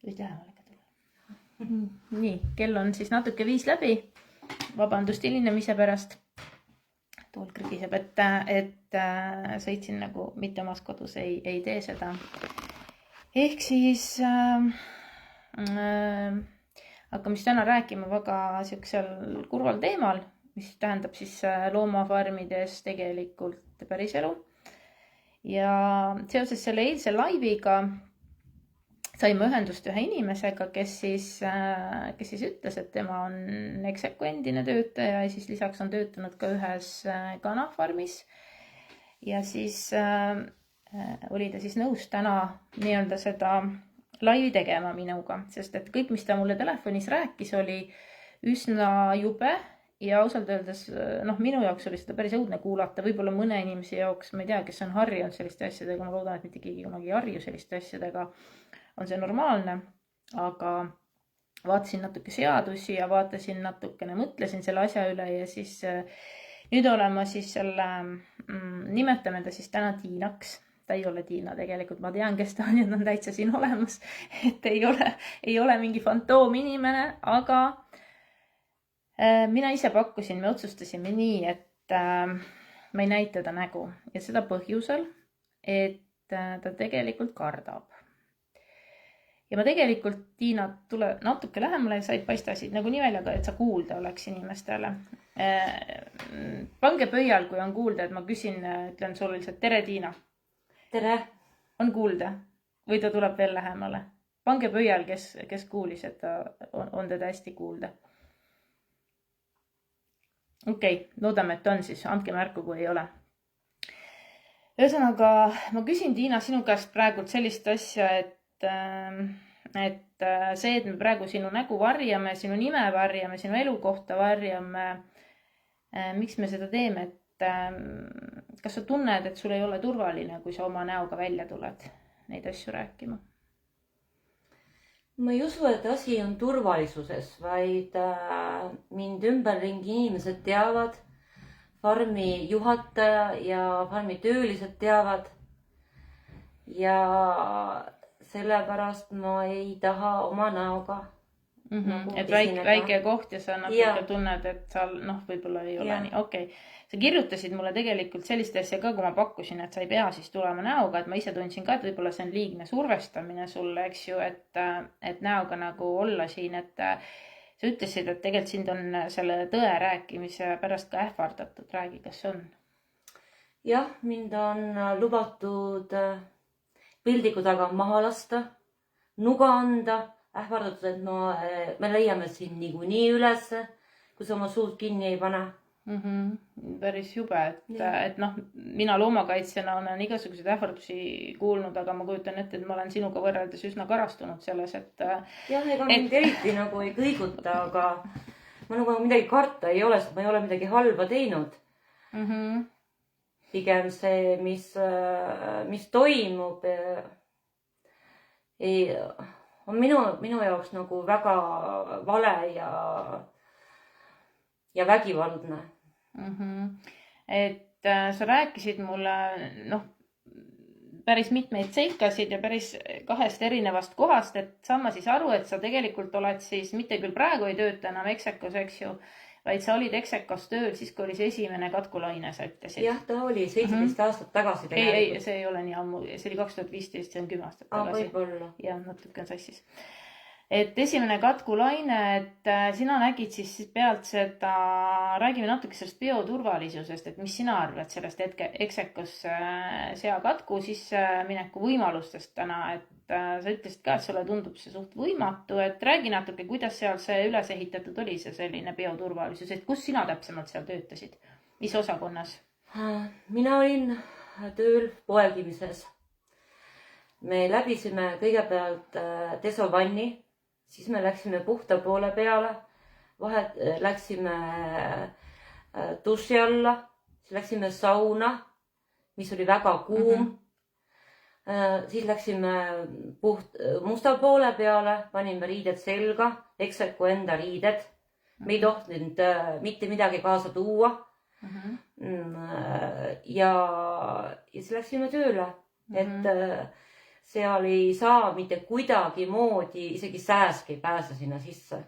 võid lähemale ka tulla. Nii, kell on siis natuke 5 läbi. Vabandust hilinemise pärast. Tuul krõgiseb, et sõitsin nagu mitte omas kodus, ei tee seda. Ehk siis hakkame siis täna rääkima väga siuksel kurval teemal, mis tähendab siis loomafarmides tegelikult päris elu. Ja seoses selle eilse laiviga saime ühendust ühe inimesega, kes siis ütles, et tema on Execo endine töötaja ja siis lisaks on töötanud ka ühes kanafarmis. Ja siis oli ta siis nõus täna nii-öelda seda laivi tegema minuga, sest et kõik, mis ta mulle telefonis rääkis, oli üsna jube ja ausalt öeldes, minu jaoks oli seda päris õudne kuulata, võib-olla mõne inimese jaoks, ma ei tea, kes on harjunud selliste asjadega, ma loodan, et mitte keegi kunagi ei harju selliste asjadega, on see normaalne, aga vaatasin natuke seadusi ja vaatasin natukene, mõtlesin selle asja üle ja siis nüüd olen ma siis selle, nimetame ta siis täna Tiinaks. Ta ei ole Tiina tegelikult, ma tean, kes ta on ja ta on täitsa siin olemas, et ei ole mingi fantoom inimene, aga mina ise pakkusin, me otsustasime nii, et ma ei näita ta nägu ja seda põhjusel, et ta tegelikult kardab. Ja ma tegelikult, Tiina, tule natuke lähemale ja said paistasid nagu nii välja, et sa kuulda oleks inimestele. Pange pöial, kui on kuulda, et ma küsin, ütlen sulle lihtsalt tere, Tiina. Tere. On kuulda või ta tuleb veel lähemale? Pange pöial, kes kuulis, et on teda hästi kuulda. Okei, loodame, et on siis. Andke märku, kui ei ole. Ühesõnaga, ma küsin, Tiina, sinu käest praegu sellist asja, et see, et me praegu sinu nägu varjame, sinu nime varjame, sinu elukohta varjame, miks me seda teeme, et kas sa tunned, et sul ei ole turvaline, kui sa oma näoga välja tuled neid asju rääkima? Ma ei usu, et asi on turvalisuses, vaid mind ümberringi inimesed teavad, farmi juhataja ja farmi töölised teavad ja sellepärast ma ei taha oma näoga et väike koht ja sa natuke tunned, et sa võib-olla ei ole nii. Okei. Sa kirjutasid mulle tegelikult sellist asja ka, kui ma pakkusin, et sa ei pea siis tulema näoga, et ma ise tundsin ka, et võib-olla see on liigne survestamine sulle, eks ju, et näoga nagu olla siin, et sa ütlesid, et tegelikult sind on selle tõe rääkimise pärast ka ähvardatud. Räägi, kas on? Jah, mind on lubatud pildiku taga maha lasta, nuga anda, ähvardatud, et me leiame siin niikuinii üles, kui sa oma suud kinni ei pane. Päris jube, et mina loomakaitsjana olen igasuguseid ähvardusi kuulnud, aga ma kujutan ette, et ma olen sinuga võrreldes üsna karastunud selles, et... Jah, ega mind eriti nagu ei kõiguta, aga ma nagu midagi karta ei ole, sest ma ei ole midagi halba teinud. Pigem see, mis toimub, on minu jaoks nagu väga vale ja vägivaldne. Et sa rääkisid mulle päris mitmeid seikasid ja päris 2 erinevast kohast, et saan ma siis aru, et sa tegelikult oled siis, mitte küll praegu ei tööta enam Execos, eks ju, vaid sa olid Execos tööl siis, kui oli see esimene katkulaine, sa ütlesid. Jah, ta oli 17 aastat tagasi tegelikult. Ei, see ei ole nii ammu, see oli 2015, see on 10 aastat tagasi. Võib-olla. Ja, natuke on sassis. Et esimene katkulaine, et sina nägid siis pealt seda, räägime natuke sellest bioturvalisusest, et mis sina arvad sellest Execos seakatku sissemineku võimalustest täna, et sa ütlesid ka, et sulle tundub see suht võimatu, et räägi natuke, kuidas seal see üles ehitatud oli, see selline bioturvalisus, et kus sina täpsemalt seal töötasid, mis osakonnas? Mina olin tööl poegimises. Me läbisime kõigepealt desovanni, siis me läksime puhta poole peale, läksime duši alla, siis läksime sauna, mis oli väga kuum. Siis läksime musta poole peale, panime riided selga, Execo enda riided. Me ei tohtinud mitte midagi kaasa tuua. Ja siis läksime tööle, et seal ei saa mitte kuidagimoodi, isegi sääsk ei pääse sinna sisse.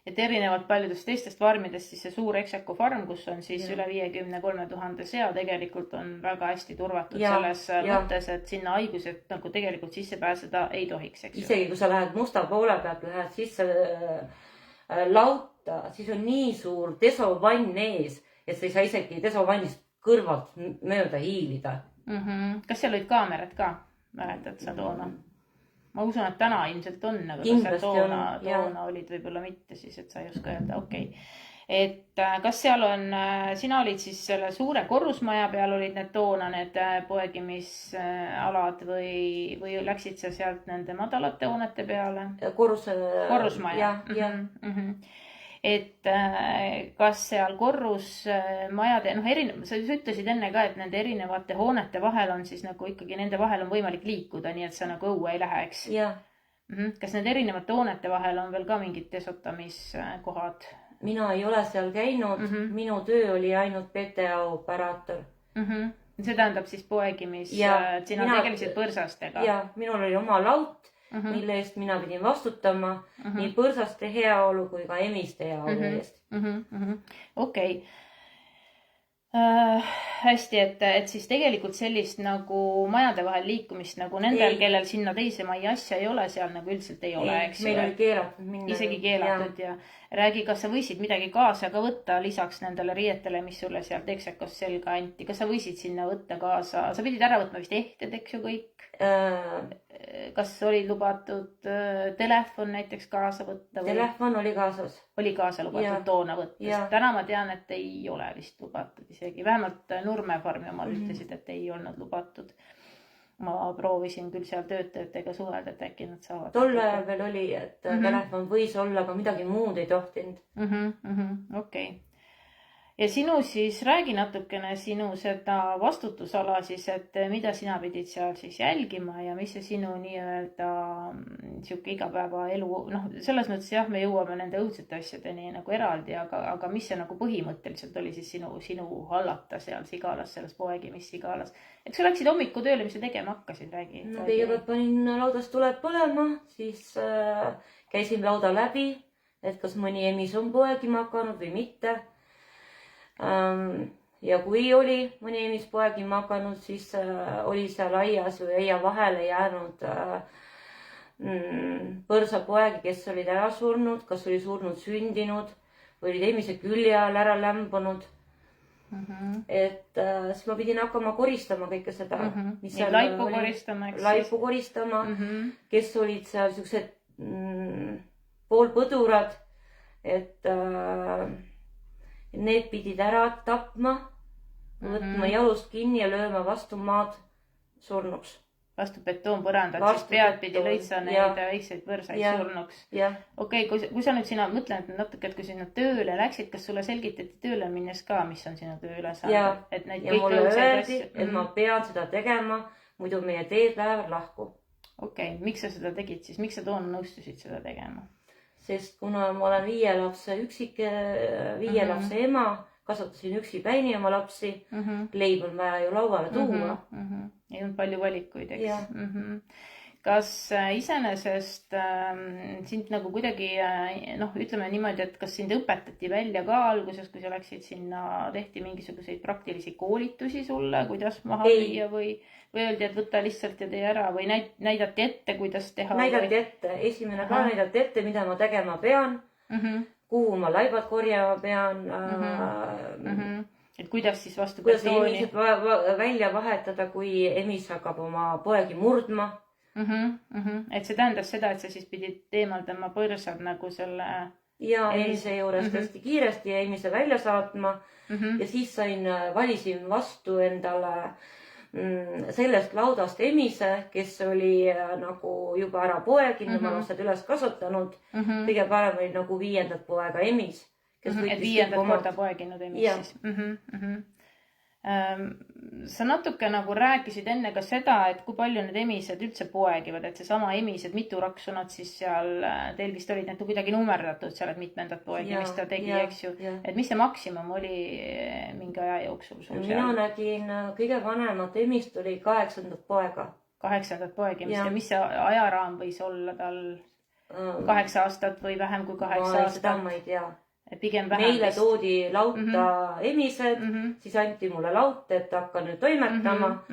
Et erinevalt paljudest teistest farmidest, siis see suur Execo farm, kus on siis üle 53 000 sea, tegelikult on väga hästi turvatud selles mõttes, et sinna haigused nagu tegelikult sisse pääseda ei tohiks, eks ju. Isegi kui sa lähed musta poole pealt, lähed sisse lauta, siis on nii suur desovann ees, et sa ei saa isegi desovannist kõrvalt mööda hiilida. Kas seal olid kaamerad ka? Mäletad sa toona? Ma usun, et täna ilmselt on, aga kindlasti toona olid võib-olla mitte, siis et sa ei oska öelda, okei. Et kas seal on, sina olid siis selle suure korrusmaja peal, olid need toona need poegimisalad või läksid sa sealt nende madalate hoonete peale? Korrusmaja. Et kas seal korrusmajade, sa ütlesid enne ka, et nende erinevate hoonete vahel on siis nagu ikkagi nende vahel on võimalik liikuda, nii et sa nagu õue ei lähe, eks? Kas nende erinevate hoonete vahel on veel ka mingid desotamiskohad? Mina ei ole seal käinud, minu töö oli ainult PTA operaator. See tähendab siis poegimis, sina tegelesid põrsastega? Ja, minul oli oma laut, mille eest mina pidin vastutama nii põrsaste heaolu kui ka emiste heaolu eest. Okei. Hästi, et siis tegelikult sellist nagu majade vahel liikumist nagu nendel, kellel sinna teise majja asja ei ole, seal nagu üldiselt ei ole, eks ju? Meil oli keelatud minna. Isegi keelatud ja räägi, kas sa võisid midagi kaasa ka võtta lisaks nendele riietele, mis sulle sealt Execos selga anti? Kas sa võisid sinna võtta kaasa? Sa pidid ära võtma vist ehted, eks ju kõik? Kas oli lubatud telefon näiteks kaasa võtta? Telefon oli kaasas. Oli kaasa lubatud toona võtta. Täna ma tean, et ei ole vist lubatud isegi. Vähemalt Nurme farmi omal ütlesid, et ei olnud lubatud. Ma proovisin küll seal töötajatega suhelda, et äkki nad saavad. Tol ajal veel oli, et telefon võis olla, aga midagi muud ei tohtinud. Okei. Ja sinu siis, räägi natukene sinu seda vastutusala siis, et mida sina pidid seal siis jälgima ja mis see sinu nii-öelda siuke igapäevaelu, selles mõttes jah, me jõuame nende õudsete asjadeni nagu eraldi, aga mis see nagu põhimõtteliselt oli siis sinu hallata seal Sigalas, selles poegimis Sigalas. Eks sa läksid hommikutööle, mis sa tegema hakkasid, räägi? Kõigepealt panin laudast tuled põlema, siis käisin lauda läbi, et kas mõni emis on poegima hakanud või mitte. Ja kui oli mõni emis poegima hakanud, siis oli seal aias või aia vahele jäänud põrsapoegi, kes olid ära surnud, kas oli surnud sündinud või olid emise külje all ära lämbunud. Et siis ma pidin hakkama koristama kõike seda. Laipu koristama, eks? Laipu koristama, kes olid seal siuksed poolpõdurad, et need pidid ära tapma, võtma jalust kinni ja lööma vastu maad surnuks. Vastu betoonpõrandat, siis pead pidi lõitsa neid väikseid võrsaid surnuks. Okei, kui sa nüüd mõtlen, et natuke, et kui sinna tööle läksid, kas sulle selgitati tööle minnes ka, mis on sinu tööülesanded? Ja mulle öeldi, et ma pean seda tegema, muidu meie teed lähevad lahku. Okei, miks sa seda tegid siis? Miks sa toona nõustusid seda tegema? Sest kuna ma olen 5 lapse ema, kasvatasin üksipäini oma lapsi, leib on vaja ju lauale tuua. Ei olnud palju valikuid, eks? Kas iseenesest sind nagu kuidagi, ütleme niimoodi, et kas sind õpetati välja ka alguses, kui sa läksid sinna, tehti mingisuguseid praktilisi koolitusi sulle, kuidas maha lüüa või öeldi, et võta lihtsalt ja tee ära või näidati ette, kuidas teha? Näidati ette. Esimene ka näidati ette, mida ma tegema pean, kuhu ma laibad korjama pean. Et kuidas siis vastu betooni? Kuidas emised välja vahetada, kui emis hakkab oma poegi murdma. Et see tähendas seda, et sa siis pidid eemaldama põrsad nagu selle... Ja emise juures tõesti kiiresti ja emise välja saatma. Ja siis valisin vastu endale sellest laudast emise, kes oli nagu juba ära poeginud, oma lapsed üles kasvatanud. Kõige parem oli nagu 5. poega emis. Et 5. korda poeginud emis siis. Sa natuke nagu rääkisid enne ka seda, et kui palju need emised üldse poegivad, et see sama emised, mitu raksu nad siis seal teil vist olid need kuidagi nummerdatud seal, et mitmendat poegimist ta tegi, eks ju. Et mis see maksimum oli mingi aja jooksul sul seal? Mina nägin kõige vanemat emist oli 8. poega. 8. poegimist Jah. ja mis see ajaraam võis olla tal 8 aastat või vähem kui 8 seda aastat? ma ei tea. Pigem vähem Meile vist. toodi lauta emised, siis anti mulle laut, et hakka nüüd toimetama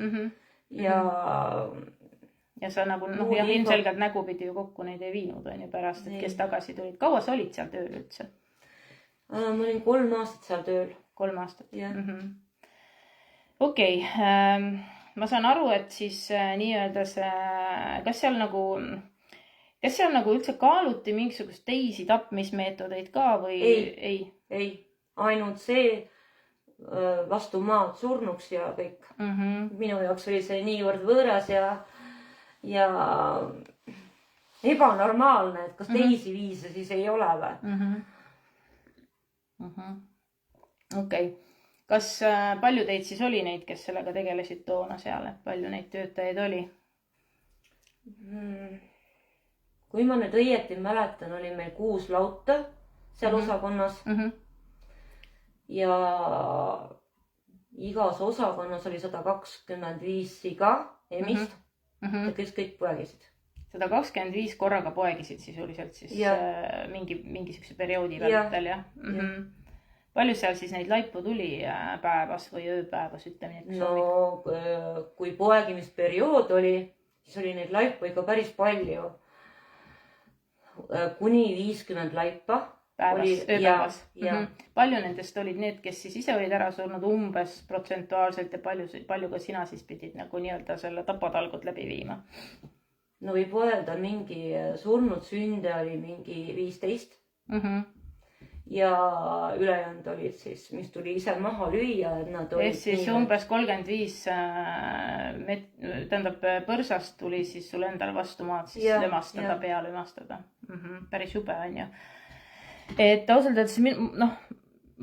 ja sa nagu Muud jah, info- ilmselgelt nägupidi ju kokku neid ei viinud, on ju pärast, et kes tagasi tulid. Kaua sa olid seal tööl üldse? ma olin 3 aastat seal tööl. 3 aastat? Jah. Okei, ma saan aru, et siis nii-öelda see, kas seal nagu üldse kaaluti mingisugust teisi tapmismeetodeid ka või Ei. Ei, ainult see vastu maad surnuks ja kõik. Minu jaoks oli see niivõrd võõras ja ebanormaalne, et kas teisi viise siis ei ole või? Okei. Kas palju teid siis oli neid, kes sellega tegelesid toona seal, et palju neid töötajaid oli? Kui ma nüüd õieti mäletan, oli meil 6 lauta seal osakonnas ja igas osakonnas oli 125 siga emist ja kõik poegisid. 125 korraga poegisid sisuliselt siis mingisuguse perioodi vältel, jah? Palju seal siis neid laipu tuli päevas või ööpäevas, ütleme nii? No kui poegimisperiood oli, siis oli neid laipu ikka päris palju. Kuni 50 laipa. Ööpäevas. Palju nendest olid need, kes siis ise olid ära surnud umbes protsentuaalselt ja palju ka sina siis pidid nagu nii-öelda selle tapatalgut läbi viima? No võib öelda, mingi surnud sünde oli mingi 15 ja ülejäänud olid siis, mis tuli ise maha lüüa, et nad olid siis umbes 35 tähendab põrsast tuli siis sul endale vastu maad siis lömastada, pea lömastada. Päris jube on ju. Et ausalt öeldes,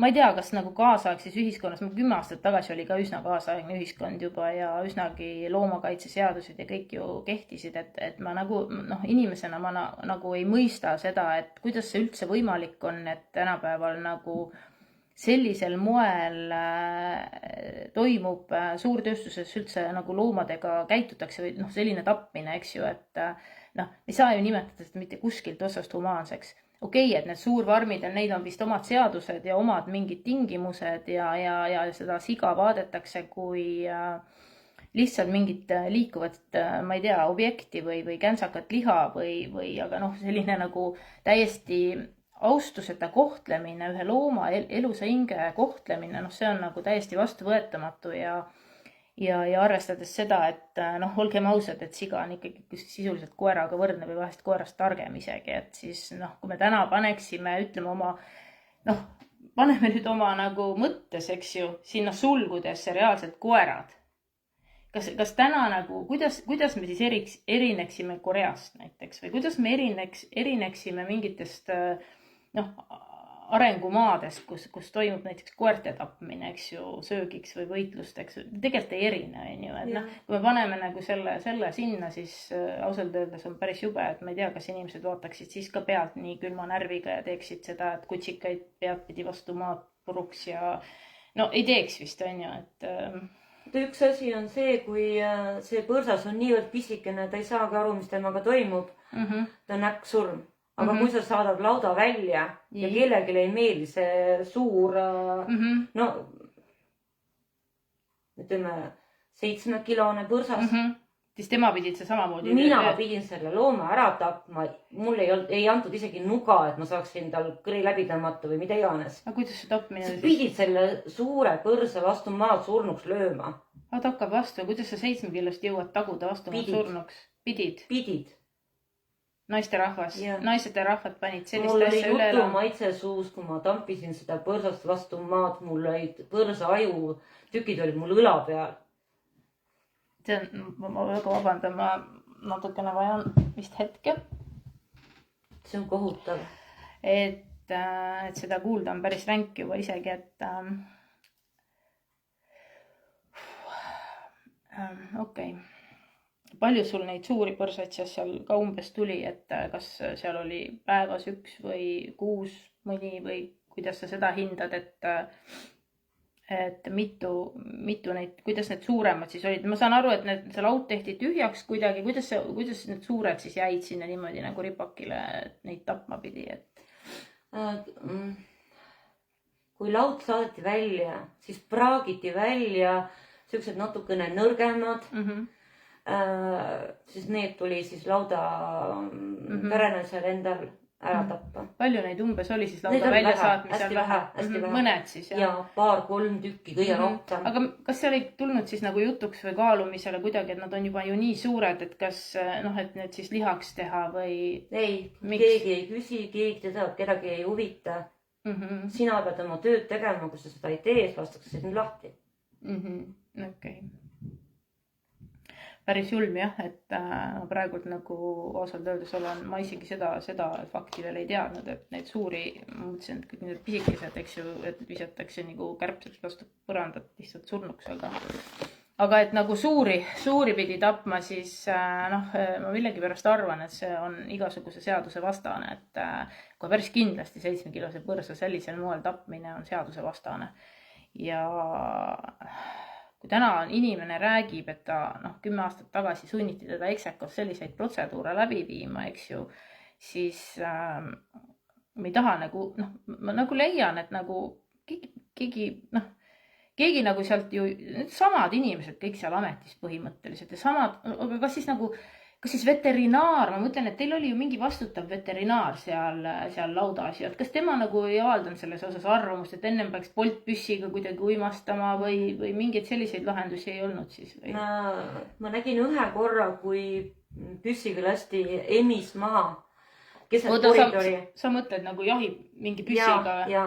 ma ei tea, kas nagu kaasaegses ühiskonnas, 10 aastat tagasi oli ka üsna kaasaegne ühiskond juba ja üsnagi loomakaitseseadused ja kõik ju kehtisid, et ma nagu inimesena ma nagu ei mõista seda, et kuidas see üldse võimalik on, et tänapäeval nagu sellisel moel toimub suurtööstuses üldse nagu loomadega käitutakse või selline tapmine, eks ju, et ei saa ju nimetada seda mitte kuskilt otsast humaanseks. Okei, et need suurfarmid, neid on vist omad seadused ja omad mingid tingimused ja seda siga vaadetakse kui lihtsalt mingit liikuvat, ma ei tea, objekti või käntsakat liha või aga selline nagu täiesti austuseta kohtlemine, ühe looma elusa hinge kohtlemine, see on nagu täiesti vastuvõetamatu ja arvestades seda, et olgem ausad, et siga on ikkagi sisuliselt koeraga võrdne või vahest koerast targem isegi, et siis kui me täna paneksime, ütleme paneme nüüd oma nagu mõttes, eks ju, sinna sulgudesse reaalselt koerad. Kas täna nagu, kuidas me siis erineksime Koreast näiteks või kuidas me erineksime mingitest arengumaadest, kus toimub näiteks koerte tapmine, eks ju, söögiks või võitlusteks, tegelikult ei erine, on ju, et kui me paneme nagu selle sinna, siis ausalt öeldes on päris jube, et ma ei tea, kas inimesed vaataksid siis ka pealt nii külma närviga ja teeksid seda, et kutsikaid pead pidi vastu maad puruks ja ei teeks vist, on ju, et üks asi on see, kui see põrsas on niivõrd pisikene, ta ei saagi aru, mis temaga toimub, ta on äkksurm. Aga kui sa saadad lauda välja ja kellelegi ei meeldi see suur, ütleme 7-kilone põrsas, siis tema pidid see samamoodi. Mina pidin selle looma ära tapma. Mul ei antud isegi nuga, et ma saaksin tal kõri läbi tõmmata või mida iganes. Aga kuidas see tapmine? Sa pidid selle suure põrsa vastu maad surnuks lööma. Aga ta hakkab vastu. Kuidas sa 7 kilost jõuad taguda vastu maad surnuks? Pidid. Naisterahvas. Naised ja rahvad panid sellist asja üle. Mul oli jutu maitse suus, kui ma tampisin seda põrsast vastu maad. Mul olid põrsa aju, tükid olid mul õla peal. Ma väga vabandan, ma natukene vajan vist hetke. See on kohutav. Et seda kuulda on päris ränk juba isegi, et okei. Palju sul neid suuri põrsaid seal ka umbes tuli, et kas seal oli päevas 1 või 6 mõni või kuidas sa seda hindad, et mitu neid, kuidas need suuremad siis olid? Ma saan aru, et see laud tehti tühjaks kuidagi, kuidas need suured siis jäid sinna niimoodi nagu ripakile, et neid tapma pidi, et kui laud saadeti välja, siis praagiti välja siuksed natukene nõrgemad. Siis need tuli siis lauda perenaisel endal ära tappa. Palju neid umbes oli siis lauda välja saatmisel? Hästi vähe. Mõned siis, jah? Ja 2-3 tükki kõige rohkem. Aga kas seal ei tulnud siis nagu jutuks või kaalumisele kuidagi, et nad on juba ju nii suured, et kas et need siis lihaks teha või? Ei, keegi ei küsi, kedagi ei huvita. Sina pead oma tööd tegema, kui sa seda ei tee, siis lastakse sind lahti. Okei. Päris julm jah, et praegult nagu osalt öeldes ma isegi seda fakti veel ei teadnud, et neid suuri, ma mõtlesin, et kõik need pisikesed, eks ju, et visatakse nagu kärbseks vastu põrandat lihtsalt surnuks, aga et nagu suuri pidi tapma, siis ma millegipärast arvan, et see on igasuguse seaduse vastane, et kui päris kindlasti 7-kilose põrsa sellisel moel tapmine on seaduse vastane ja kui täna inimene räägib, et ta 10 aastat tagasi sunniti teda eksekos selliseid protseduure läbi viima, eks ju, siis me ei taha ma nagu leian, et nagu keegi nagu sealt ju, need samad inimesed kõik seal ametis põhimõtteliselt ja samad, aga kas siis veterinaar, ma mõtlen, et teil oli ju mingi vastutav veterinaar seal lauda asjad. Kas tema nagu ei avaldanud selles osas arvamust, et ennem peaks poltpüssiga kuidagi uimastama või mingeid selliseid lahendusi ei olnud siis? Ma nägin ühe korra, kui püssiga lasti emis maha keset koridori. Sa mõtled nagu jahib mingi püssiga? Ja.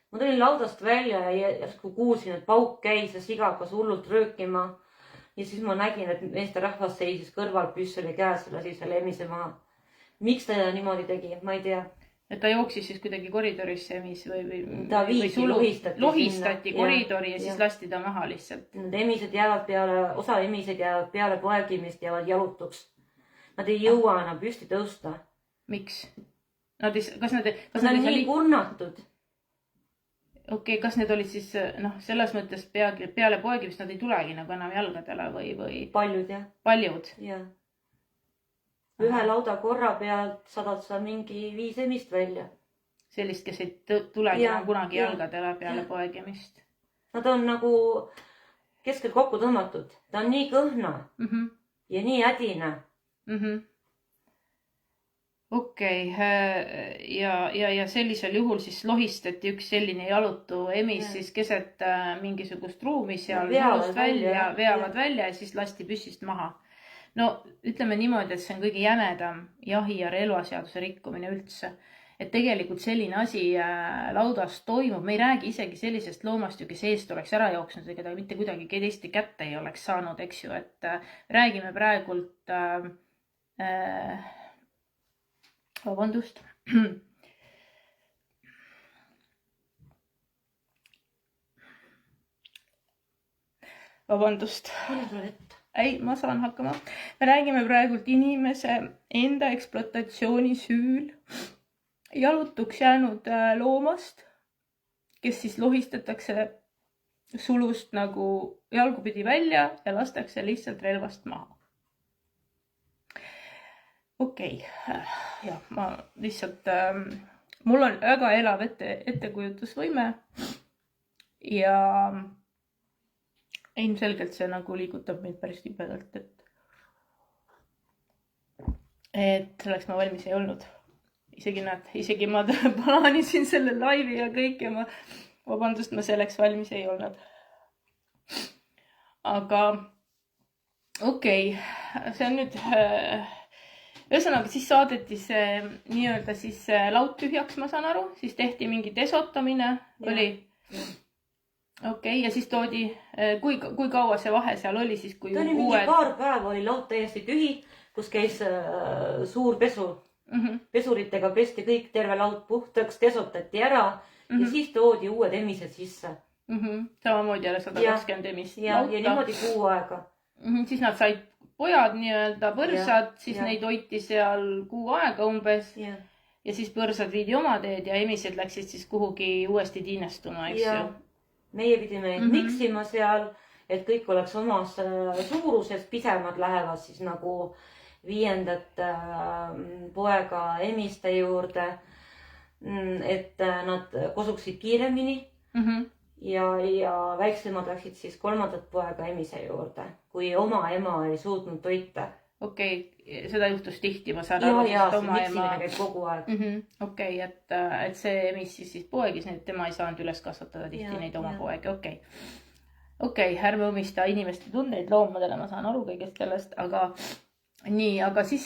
Ma tulin laudast välja ja järsku kuulsin, et pauk käis ja siga hakkas hullult röökima. Ja siis ma nägin, et meesterahvas seisis kõrval, püss oli käes ja lasi selle emise maha. Miks ta niimoodi tegi? Ma ei tea. Et ta jooksis siis kuidagi koridorisse emis või ta viisi, lohistati koridori ja siis lasti ta maha lihtsalt. Need emised jäävad peale, osa emised jäävad peale poegimist, jäävad jalutuks. Nad ei jõua enam püsti tõusta. Miks? Nad on nii kurnatud. Okei, kas need olid siis, selles mõttes peale poegimist nad ei tulegi nagu enam jalgadele või? Paljud, jah. Paljud? Jah. Ühe lauda korra pealt sadad sa mingi 5 emist välja. Sellist, kes ei tulegi enam kunagi jalgadele peale poegimist. Nad on nagu keskelt kokku tõmmatud. Ta on nii kõhna ja nii ädine. Okei. Ja sellisel juhul siis lohistati üks selline jalutu emis siis keset mingisugust ruumi seal veavad välja ja siis lasti püssist maha. No ütleme niimoodi, et see on kõige jämedam jahi- ja relvaseaduse rikkumine üldse. Et tegelikult selline asi laudas toimub. Me ei räägi isegi sellisest loomast ju, kes eest oleks ära jooksnud, ega ta mitte kuidagi teiste kätte ei oleks saanud, eks ju. Et räägime praegult vabandust. Vabandust. Ei, ma saan hakkama. Me räägime praegult inimese enda ekspluatatsiooni süül jalutuks jäänud loomast, kes siis lohistatakse sulust nagu jalgupidi välja ja lastakse lihtsalt relvast maha. Okei. Ja ma lihtsalt, mul on väga elav ettekujutusvõime ja ilmselgelt see nagu liigutab meid päris tibedalt, et selleks ma valmis ei olnud. Isegi ma plaanisin selle laivi ja kõik ja ma selleks valmis ei olnud. Aga okei, see on nüüd... Ühesõnaga, siis saadeti see nii-öelda siis laud tühjaks, ma saan aru, siis tehti mingi desotamine, oli. Okei, ja siis toodi, kui kaua see vahe seal oli siis, kui ta oli mingi paar päeva oli laud täiesti tühi, kus käis suur pesu. Pesuritega pesti kõik terve laud puhtaks, desotati ära ja siis toodi uued emised sisse. Samamoodi jälle 120 emist lauta. Ja niimoodi kuu aega. Siis nad said pojad nii-öelda põrsad, siis neid hoiti seal kuu aega umbes ja siis põrsad viidi oma teed ja emised läksid siis kuhugi uuesti tiinestuma, eks ju. meie pidime neid miksima seal, et kõik oleks omas suuruses, pisemad lähevad siis nagu 5. poega emiste juurde, et nad kosuksid kiiremini ja väiksemad läksid siis 3. poega emise juurde, kui oma ema ei suutnud toita. Okei, seda juhtus tihti, ma saan aru. Ja see miksimine käib kogu aeg. Okei, et see emis siis poegis, nii et tema ei saanud üles kasvatada tihti neid oma poegi. Okei, ärme omista inimeste tundeid loomadele, ma saan aru kõigest sellest, aga siis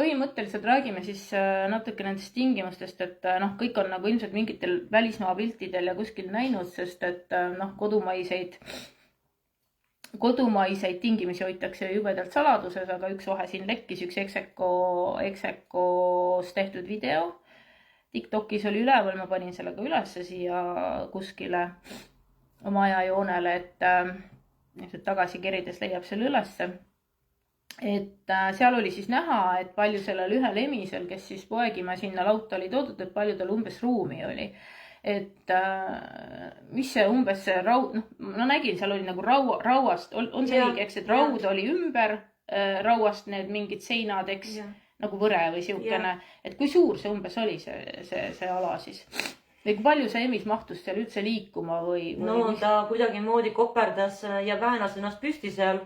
põhimõtteliselt räägime siis natuke nendest tingimustest, et kõik on nagu ilmselt mingitel välismaa piltidel ja kuskil näinud, sest et kodumaiseid tingimisi hoitakse jubedalt saladuses, aga üks vahe siin lekkis, üks Execos tehtud video. TikTokis oli üleval, ma panin selle ka üles siia kuskile oma ajajoonele, et tagasi kerides leiab selle ülesse. Et seal oli siis näha, et palju sellel ühel emisel, kes siis poegima sinna lauta oli toodud, et palju tal umbes ruumi oli. Et mis see umbes see raud, ma nägin, seal oli nagu rauast, on selge, eks, et raud oli ümber rauast need mingid seinad, eks, nagu võre või siukene, et kui suur see umbes oli see ala siis? Või kui palju see emis mahtus seal üldse liikuma või? No ta kuidagi moodi koperdas ja väänas ennast püsti seal.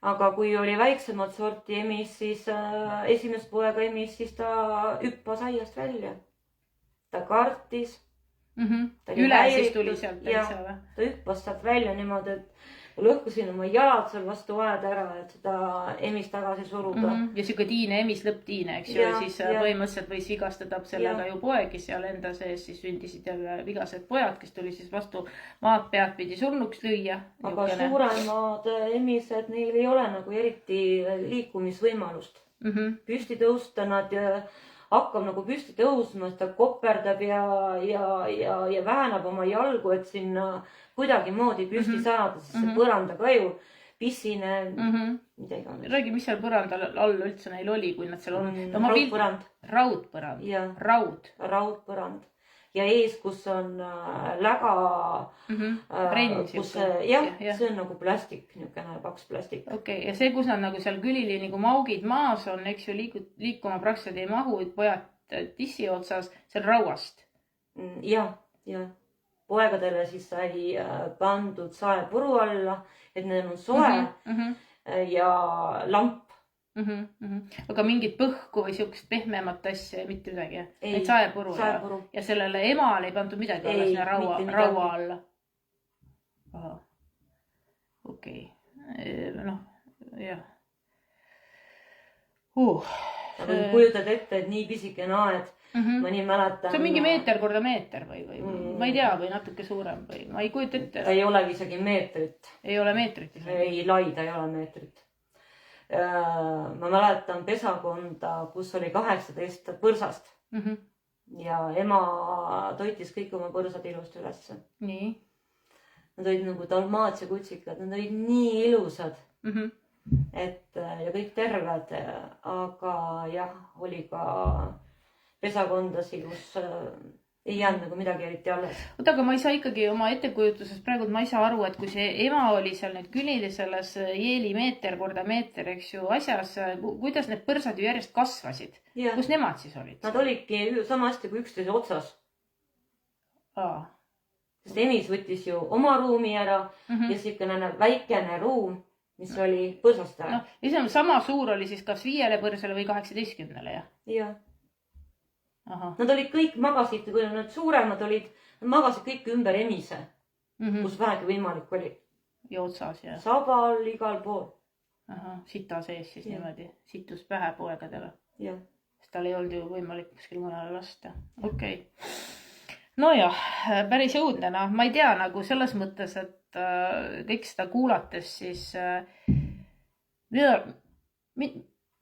Aga kui oli väiksemad sorti emis, siis esimest poega emis, siis ta hüppas aiast välja. Ta kartis. Üle siis tuli sealt täitsa või? Ta hüppas sealt välja niimoodi, et lõhkusin oma jalad seal vastu aed ära, et seda emis tagasi suruda. Ja siuke tiine emis, lõpptiine, eks ju, siis põhimõtteliselt võis vigastada sellega ju poegi seal enda sees, siis sündisid jälle vigased pojad, kes tuli siis vastu maad pead pidi surnuks lüüa. Aga suuremad emised, neil ei ole nagu eriti liikumisvõimalust. Püsti tõusta nad hakkab nagu püsti tõusma, et ta koperdab ja väänab oma jalgu, et sinna kuidagi moodi püsti saada, sest see põranda ka ju pissine, mida iganes. Räägi, mis seal põrandal all üldse neil oli, kui nad seal on? Raudpõrand. Raudpõrand. Raudpõrand. Ja ees, kus on läga, kus see on nagu plastik, niisugune paks plastik. Okei, ja see, kus on nagu seal külili nagu maugid maas on, eks ju, liikuma praktiliselt ei mahu, et pojad tissi otsas, see on rauast. Ja. Poegadele siis sai pandud saepuru alla, et neil on soe ja lamp. Aga mingit põhku või siukest pehmemat asja, mitte midagi? Neid saepuru. Ja sellele emale ei pandud midagi alla sinna raua alla? Okei. Jah. Aga kujutad ette, et nii pisikene aed, ma nii mäletan. See on mingi meeter korda meeter või ma ei tea, või natuke suurem või ma ei kujuta ette. Ta ei olegi isegi meetrit. Ei ole meetrit? Ei, laida ei ole meetrit. Ma mäletan pesakonda, kus oli 18 põrsast. Ja ema toitis kõik oma põrsad ilusti ülesse. Nii? Nad olid nagu dalmaatia kutsikad, nad olid nii ilusad. Ja kõik terved, aga jah, oli ka pesakondasid, kus ei jäänud nagu midagi eriti alles. Oota, aga ma ei saa ikkagi oma ettekujutuses praegu, ma ei saa aru, et kui see ema oli seal nüüd külili selles jeeli meeter korda meeter, eks ju, asjas, kuidas need põrsad ju järjest kasvasid? Kus nemad siis olid? Nad olidki sama hästi kui üksteise otsas. Sest emis võttis ju oma ruumi ära ja siukene väikene ruum, mis oli põrsastele. Sama suur oli siis kas 5 põrsale või 18, jah? Jah. Nad olid kõik magasid, kui nad suuremad olid, nad magasid kõik ümber emise, kus vähegi võimalik oli. Ja otsas, jah? Sabal, igal pool. Sita sees siis niimoodi, situs pähe poegadele. Jah. Sest tal ei olnud ju võimalik kuskil mõnele lasta. Okei. Nojah, päris õudne. Ma ei tea nagu selles mõttes, et kõik seda kuulates siis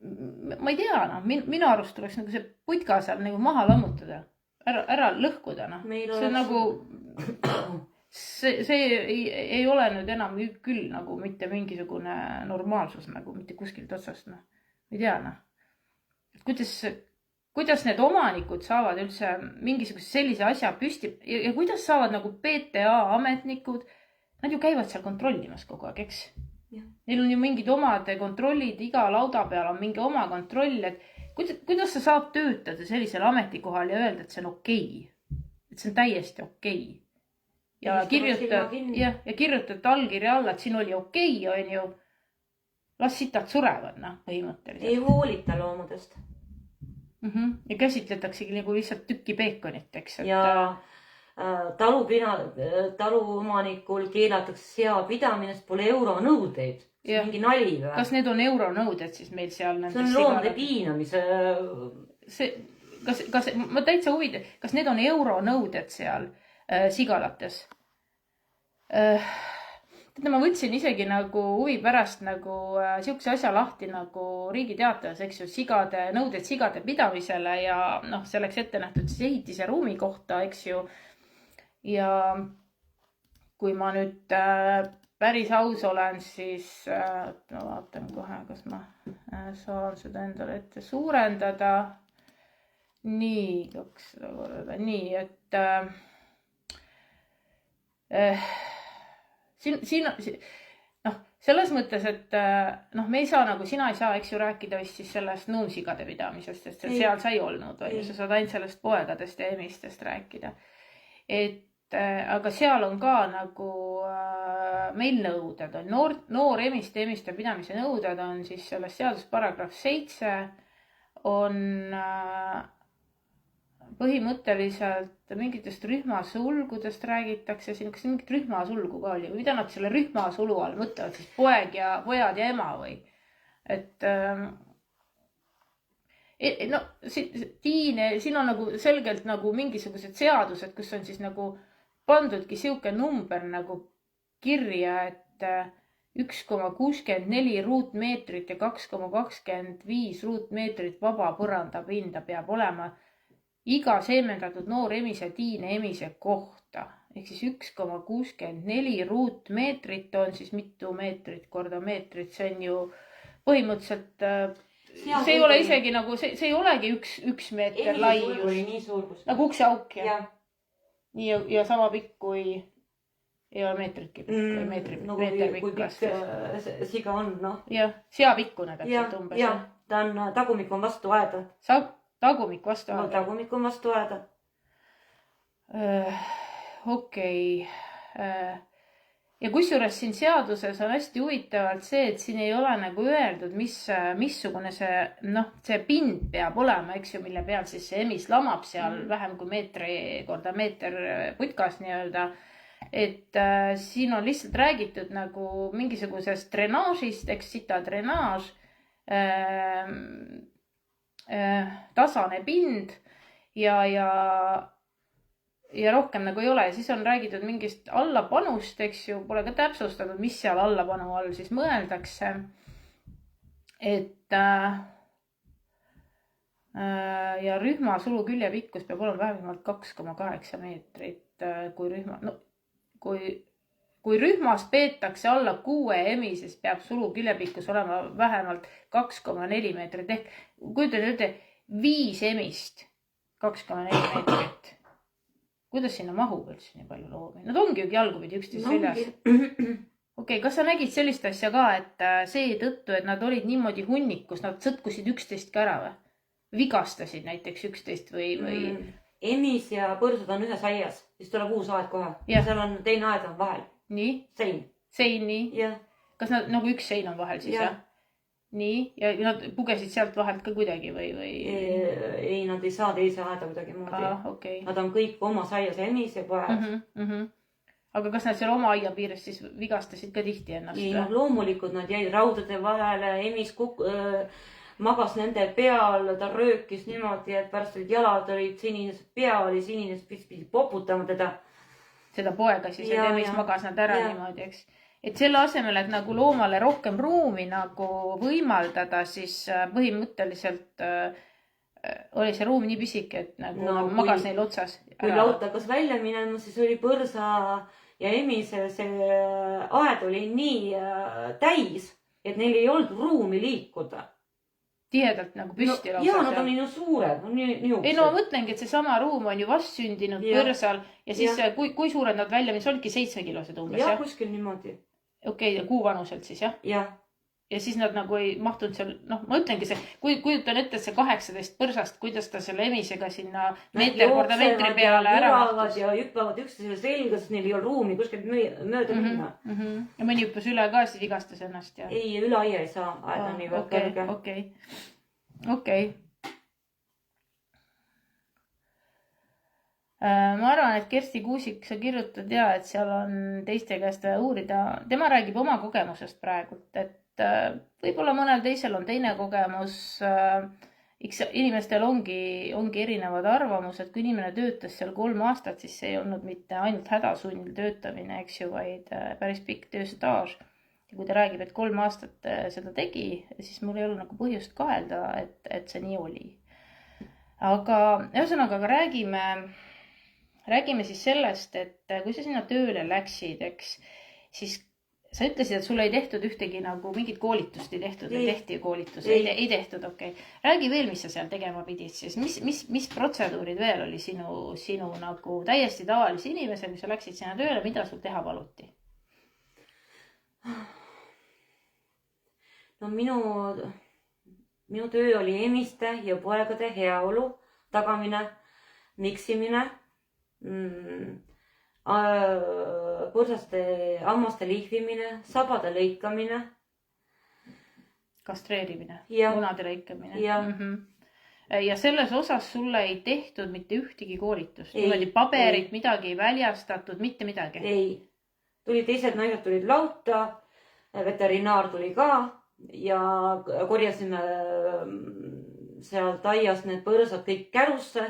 ma ei tea, minu arust tuleks nagu see putka seal nagu maha lammutada, ära lõhkuda. See on nagu, see ei ole nüüd enam küll nagu mitte mingisugune normaalsus nagu mitte kuskilt otsast. Ma ei tea, kuidas kuidas need omanikud saavad üldse mingisuguse sellise asja püsti ja kuidas saavad nagu PTA ametnikud, nad ju käivad seal kontrollimas kogu aeg, eks? Neil on ju mingid omad kontrollid, iga lauda peal on mingi oma kontroll, et kuidas sa saab töötada sellisel ametikohal ja öelda, et see on okei. Et see on täiesti okei. Ja kirjutad allkirja alla, et siin oli okei, on ju. Las sitad surevad, põhimõtteliselt. Ei hoolita loomadest. Ja käsitletaksegi nagu lihtsalt tükki peekonit, eks. Ja taluomanikul keelatakse sea pidamine, sest pole euronõudeid. See on mingi nali või? Kas need on euronõuded siis meil seal? See on loomade piinamise. Ma täitsa huvitav, kas need on euronõuded seal sigalates? Ma võtsin isegi nagu huvi pärast nagu siukse asja lahti nagu Riigi Teatajas, eks ju, nõuded sigade pidamisele ja see oleks ette nähtud siis ehitise ruumi kohta, eks ju. Ja kui ma nüüd päris aus olen, siis ma vaatan kohe, kas ma saan seda endale ette suurendada. Nii, 200 korda. Nii, et siin selles mõttes, et me ei saa nagu, sina ei saa, eks ju, rääkida vist siis sellest nuumsigade pidamisest, sest seal sa ei olnud, või sa saad ainult sellest poegadest ja emistest rääkida. Aga seal on ka nagu meil nõuded on, noor emiste pidamise nõuded on siis selles seadus paragrahv 7 on põhimõtteliselt mingitest rühmasulgudest räägitakse siin, kas mingit rühmasulgu ka oli või mida nad selle rühmasulu all mõtlevad, siis pojad ja ema või? Et siin on nagu selgelt nagu mingisugused seadused, kus on siis nagu pandudki siuke number nagu kirja, et 1,64 ruutmeetrit ja 2,25 ruutmeetrit vaba põrandapinda peab olema iga seemendatud noor emise tiine emise kohta. Ehk siis 1,64 ruutmeetrit on siis mitu meetrit korda meetrit. See on ju põhimõtteliselt, see ei ole isegi nagu, see ei olegi üks meeter lai. Nagu ukseauk ja sama pikk kui ei ole meetritki pikk, meeter pikk. Kui siga on, Jah, seapikkune täpselt umbes. Jah, ta on, tagumik on vastu aeda. Tagumik vastu aeda? Tagumik on vastu aeda. Okei. Ja kusjuures siin seaduses on hästi huvitavalt see, et siin ei ole nagu öeldud, missugune see pind peab olema, eks ju, mille peal siis see emis lamab seal vähem kui meetri korda meeter putkas nii-öelda. Et siin on lihtsalt räägitud nagu mingisugusest drenaažist, eks sita drenaaž, tasane pind ja rohkem nagu ei ole. Ja siis on räägitud mingist allapanust, eks ju, pole ka täpsustatud, mis seal allapanu all siis mõeldakse. Et ja rühmasulu külje pikkus peab olema vähemalt 2,8 meetrit, kui rühmas peetakse alla 6 emi, siis peab sulu küljepikkus olema vähemalt 2,4 meetrit. Ehk kujutan ette 5 emist 2,4 meetrit. Kuidas sinna mahub üldse nii palju loomi? Nad ongi jalgupidi üksteist seljas. Okei, kas sa nägid sellist asja ka, et see tõttu, et nad olid niimoodi hunnikus, nad sõtkusid üksteist ka ära või? Vigastasid näiteks üksteist või... Emis ja põrsud on ühes aias, siis tuleb uus aed kohe. Ja seal on teine aed on vahel. Nii? Sein. Sein, nii? Jah. Kas nad nagu üks sein on vahel siis, jah? Nii? Ja nad pugesid sealt vahelt ka kuidagi või? Ei, nad ei saa teise aeda kuidagi moodi. Okay. Nad on kõik oma aias emis ja pojad. Aga kas nad seal oma aia piires siis vigastasid ka tihti ennast? Ei, loomulikult nad jäid raudade vahele, emis magas nende peal, ta röökis niimoodi, et pärast olid jalad olid sinines, pea oli sinines, pidi poputama teda. Seda poega siis, et emis magas nad ära niimoodi, eks. Et selle asemel, et nagu loomale rohkem ruumi nagu võimaldada, siis põhimõtteliselt oli see ruum nii pisike, et nagu magas neil otsas. Kui laut hakkas välja minema, siis oli põrsa ja emise see aed oli nii täis, et neil ei olnud ruumi liikuda. tihedalt nagu püsti lausa. Jaa, nad on nii suured, on nii ei no ma mõtlengi, et seesama ruum on ju vastsündinud põrsal ja siis kui suured nad välja, mis olidki 7-kilosed umbes, jah? Kuskil niimoodi. Okei, kuu vanuselt siis, jah? Jah. Ja siis nad nagu ei mahtunud seal, noh, ma ütlengi see, kujutan ette, et see 18 põrsast, kuidas ta selle emisega sinna meeter korda meetri peale ära mahtus. Ja hüppavad üksteisele selga, sest neil ei ole ruumi kuskilt mööda minna. Ja mõni hüppas üle ka, siis vigastas ennast. Ja... Ei, üle aia ei saa, aeda nii väga kõrge. Okei. Ma arvan, et Kersti Kuusik, sa kirjutad et seal on teiste käest uurida. Tema räägib oma kogemusest praegult, et võib-olla mõnel teisel on teine kogemus. Inimestel ongi erinevad arvamused. Kui inimene töötas seal 3 aastat, siis see ei olnud mitte ainult hädasunnil töötamine, eks ju, vaid päris pikk tööstaaž. Ja kui ta räägib, et 3 aastat seda tegi, siis mul ei ole nagu põhjust kahelda, et see nii oli. Aga ühesõnaga räägime siis sellest, et kui sa sinna tööle läksid, eks, siis sa ütlesid, et sulle ei tehtud ühtegi nagu mingit koolitust ei tehtud, ei tehti koolitusi, ei tehtud, okei. Räägi veel, mis sa seal tegema pidid siis, mis protseduurid veel oli sinu nagu täiesti tavalise inimesel, kui sa läksid sinna tööle, mida sul teha paluti? No minu töö oli emiste ja poegade heaolu tagamine, miksimine, põrsaste hammaste lihvimine, sabade lõikamine. Kastreerimine, ja. Munade lõikamine. Ja. Ja selles osas sulle ei tehtud mitte ühtegi koolitust. Niimoodi paberit, midagi ei väljastatud, mitte midagi. Ei. Teised naised tulid lauta, veterinaar tuli ka ja korjasime sealt aias need põrsad kõik kärusse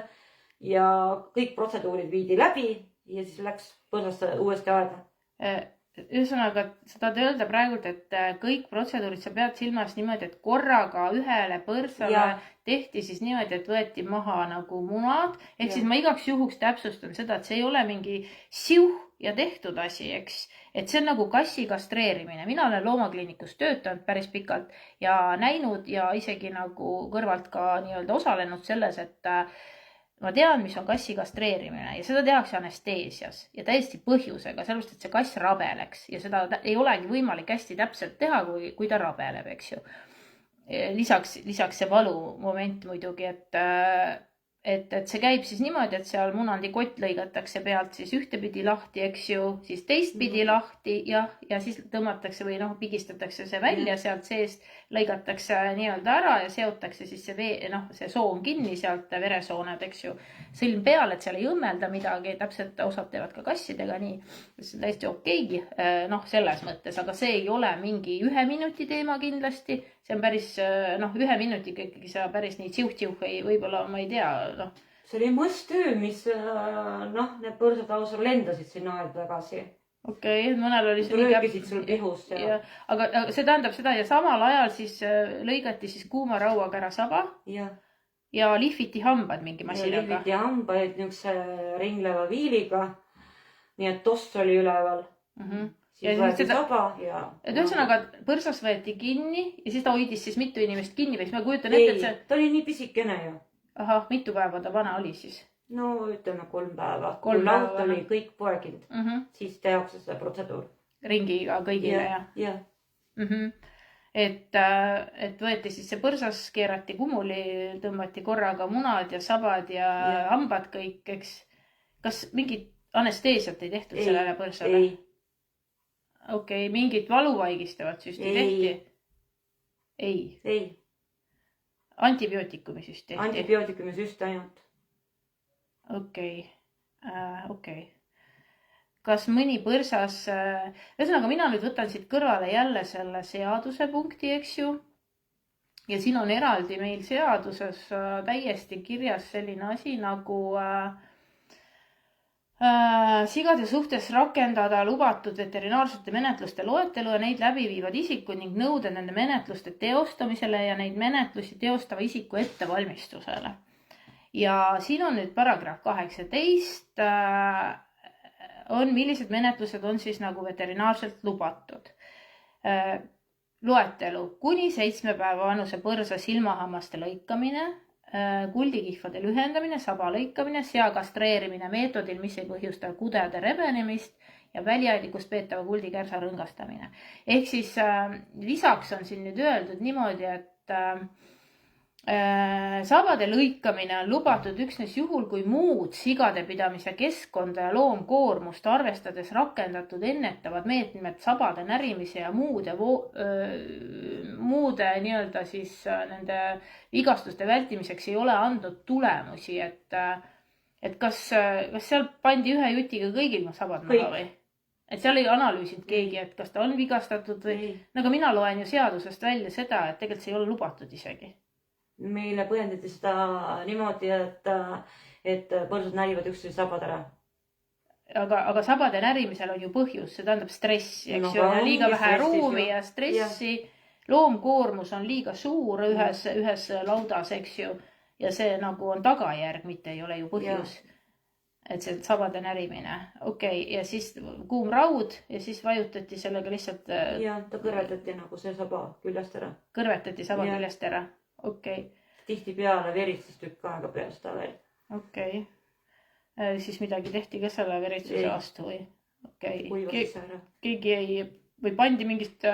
ja kõik protseduurid viidi läbi. Ja siis läks põrsasse uuesti aeda. Ühesõnaga, sa tahad öelda praegult, et kõik protseduurid sa pead silmas niimoodi, et korraga ühele põrsale tehti siis niimoodi, et võeti maha nagu munad. Ehk siis ma igaks juhuks täpsustan seda, et see ei ole mingi siuh ja tehtud asi, eks. Et see on nagu kassi kastreerimine. Mina olen loomakliinikus töötanud päris pikalt ja näinud ja isegi nagu kõrvalt ka nii-öelda osalenud selles, et ma tean, mis on kassi kastreerimine ja seda tehakse anesteesias ja täiesti põhjusega, sellepärast, et see kass rabeleks ja seda ei olegi võimalik hästi täpselt teha, kui ta rabeleb, eks ju. Lisaks see valumoment muidugi, et see käib siis niimoodi, et seal munandikott lõigatakse pealt siis ühtepidi lahti, eks ju, siis teistpidi lahti ja siis tõmmatakse või pigistatakse see välja sealt seest, lõigatakse nii-öelda ära ja seotakse siis see soon kinni sealt, veresooned, eks ju, sõlm peale, et seal ei õmmelda midagi, täpselt osad teevad ka kassidega nii, see on täiesti okeigi, selles mõttes, aga see ei ole mingi 1 minuti teema kindlasti, see on päris, 1 minutiga ikkagi sa päris nii tsiuh-tsiuh ei, võib-olla ma ei tea, See oli mõstöö, mis, need põrsad ausal lendasid sinna aeda tagasi. Okei, mõnel oli see röökisid sul pihus. Aga see tähendab seda ja samal ajal siis lõigati siis kuuma rauaga ära saba ja lihviti hambad mingi masinaga. Lihviti hambaid niukse ringleva viiliga, nii et tost oli üleval. Siis võeti saba ja... Et ühesõnaga põrsas võeti kinni ja siis ta hoidis siis mitu inimest kinni või siis ma kujutan ette, et see... Ei, ta oli nii pisikene ju. Ahah, mitu päeva ta vana oli siis? No ütleme 3 päeva. Kui laut oli kõik poeginud, siis tehakse see protseduur. Ringiga kõigile ja? Et võeti siis see põrsas, keerati kumuli, tõmmati korraga munad ja sabad ja hambad kõik, eks. Kas mingit anesteesiat ei tehtud sellele põrsale? Ei. Okei, mingit valuvaigistavat süsti tehti? Ei. Antibiootikumi süsti tehti? Antibiootikumi süsti ainult. Okei. Kas mõni põrsas, ühesõnaga mina nüüd võtan siit kõrvale jälle selle seaduse punkti, eks ju. Ja siin on eraldi meil seaduses täiesti kirjas selline asi nagu sigade suhtes rakendada lubatud veterinaarsete menetluste loetelu ja neid läbi viivad isikud ning nõuded nende menetluste teostamisele ja neid menetlusi teostava isiku ettevalmistusele. Ja siin on nüüd paragrahv 18 on, millised menetlused on siis nagu veterinaarselt lubatud. loetelu: kuni 7 päeva vanuse põrsa silmahammaste lõikamine, kuldikihvade lühendamine, saba lõikamine, sea kastreerimine meetodil, mis ei põhjusta kudede rebenemist ja väliaedikust peetava kuldikärsa rõngastamine. Ehk siis lisaks on siin nüüd öeldud niimoodi, et sabade lõikamine on lubatud üksnes juhul, kui muud sigade pidamise keskkonda ja loomkoormust arvestades rakendatud ennetavad meetmed sabade närimise ja muude nii-öelda siis nende vigastuste vältimiseks ei ole andnud tulemusi, et kas seal pandi ühe jutiga kõigil sabad maha või? Et seal ei analüüsinud keegi, et kas ta on vigastatud või, nagu mina loen ju seadusest välja seda, et tegelikult see ei ole lubatud isegi. Meile põhjendati seda niimoodi, et põrsud närivad üksteise sabad ära. Aga sabade närimisel on ju põhjus, see tähendab stressi, eks ju, liiga vähe ruumi ja stressi. Loomkoormus on liiga suur ühes laudas, eks ju, ja see nagu on tagajärg, mitte ei ole ju põhjus. Et see sabade närimine. Okei, ja siis kuum raud ja siis vajutati sellega lihtsalt... Ja ta kõrvetati nagu see saba küljest ära. Kõrvetati saba küljest ära. Okei. Tihti peale veritses tükk aega peale seda veel. Okei. Siis midagi tehti ka selle veritsuse vastu või? Okei. Kuivatis ära. Keegi ei... Või pandi mingist,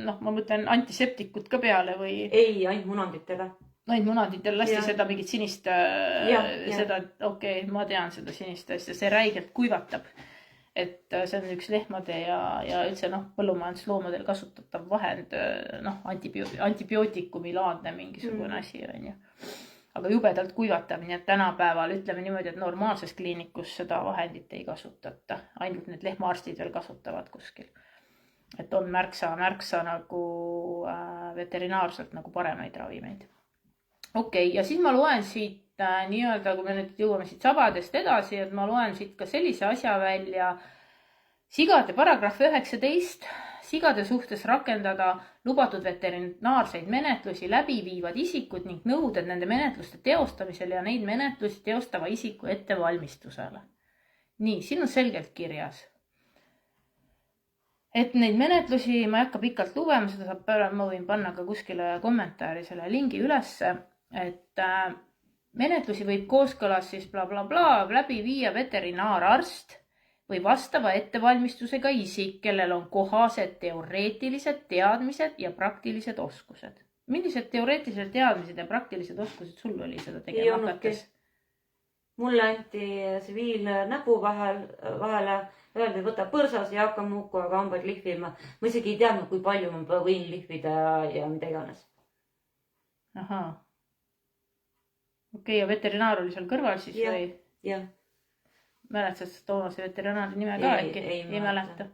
ma mõtlen antiseptikut ka peale või... Ei, ainult munanditega. Ainult munanditel lasti seda mingit sinist... Seda, okei, ma tean seda sinist asja. See räigelt kuivatab. Et see on üks lehmade ja üldse põllumajandusloomadel kasutatav vahend, antibiootikumi laadne mingisugune asi on ju. Aga jubedalt kuivatab, nii et tänapäeval ütleme niimoodi, et normaalses kliinikus seda vahendit ei kasutata. Ainult need lehmaarstid veel kasutavad kuskil. Et on märksa nagu veterinaarselt nagu paremaid ravimeid. Okei, ja siis ma loen siit nii-öelda, kui me nüüd jõuame siit sabadest edasi, et ma loen siit ka sellise asja välja. Sigade paragrahv 19. Sigade suhtes rakendada lubatud veterinaarseid menetlusi läbi viivad isikud ning nõuded nende menetluste teostamisel ja neid menetlusi teostava isiku ettevalmistusele. Nii, siin on selgelt kirjas. Et neid menetlusi, ma ei hakka pikalt lugema, seda saab pärast, ma võin panna ka kuskile kommentaari selle lingi ülesse, et menetlusi võib kooskõlas siis läbi viia veterinaararst või vastava ettevalmistusega isik, kellel on kohased teoreetilised teadmised ja praktilised oskused. Millised teoreetilised teadmised ja praktilised oskused sul oli seda tegema hakates? Mulle anti siviil näpu vahele, öeldi, võta põrsas ja hakka muukuaga hambaid lihvima. Ma isegi ei teadnud, kui palju ma võin lihvida ja mida iganes. Ahaa. Okei, ja veterinaar oli seal kõrval siis või? Jah. Mäletad Toomase veterinaari nime ka äkki? Ei mäleta.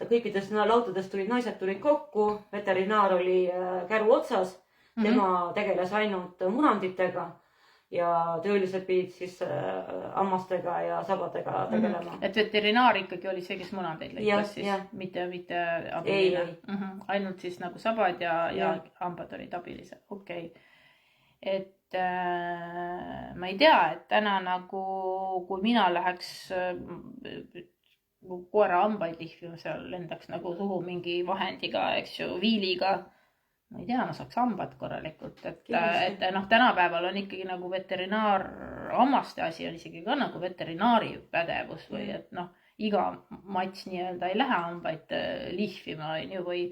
Kõikides lautades naised tulid kokku, veterinaar oli käru otsas, tema tegeles ainult munanditega ja töölised pidid siis hammastega ja sabadega tegelema. Et veterinaar ikkagi oli see, kes munandeid lõikas siis, mitte abiline. Ainult siis nagu sabad ja hambad olid abilised. Okei. Et ma ei tea, et täna nagu, kui mina läheks koera hambaid lihvima, seal lendaks nagu suhu mingi vahendiga, eks ju, viiliga. Ma ei tea, saaks hambad korralikult. Et tänapäeval on ikkagi nagu veterinaar, hammaste asi on isegi ka nagu veterinaari pädevus või et iga mats nii-öelda ei lähe hambaid lihvima või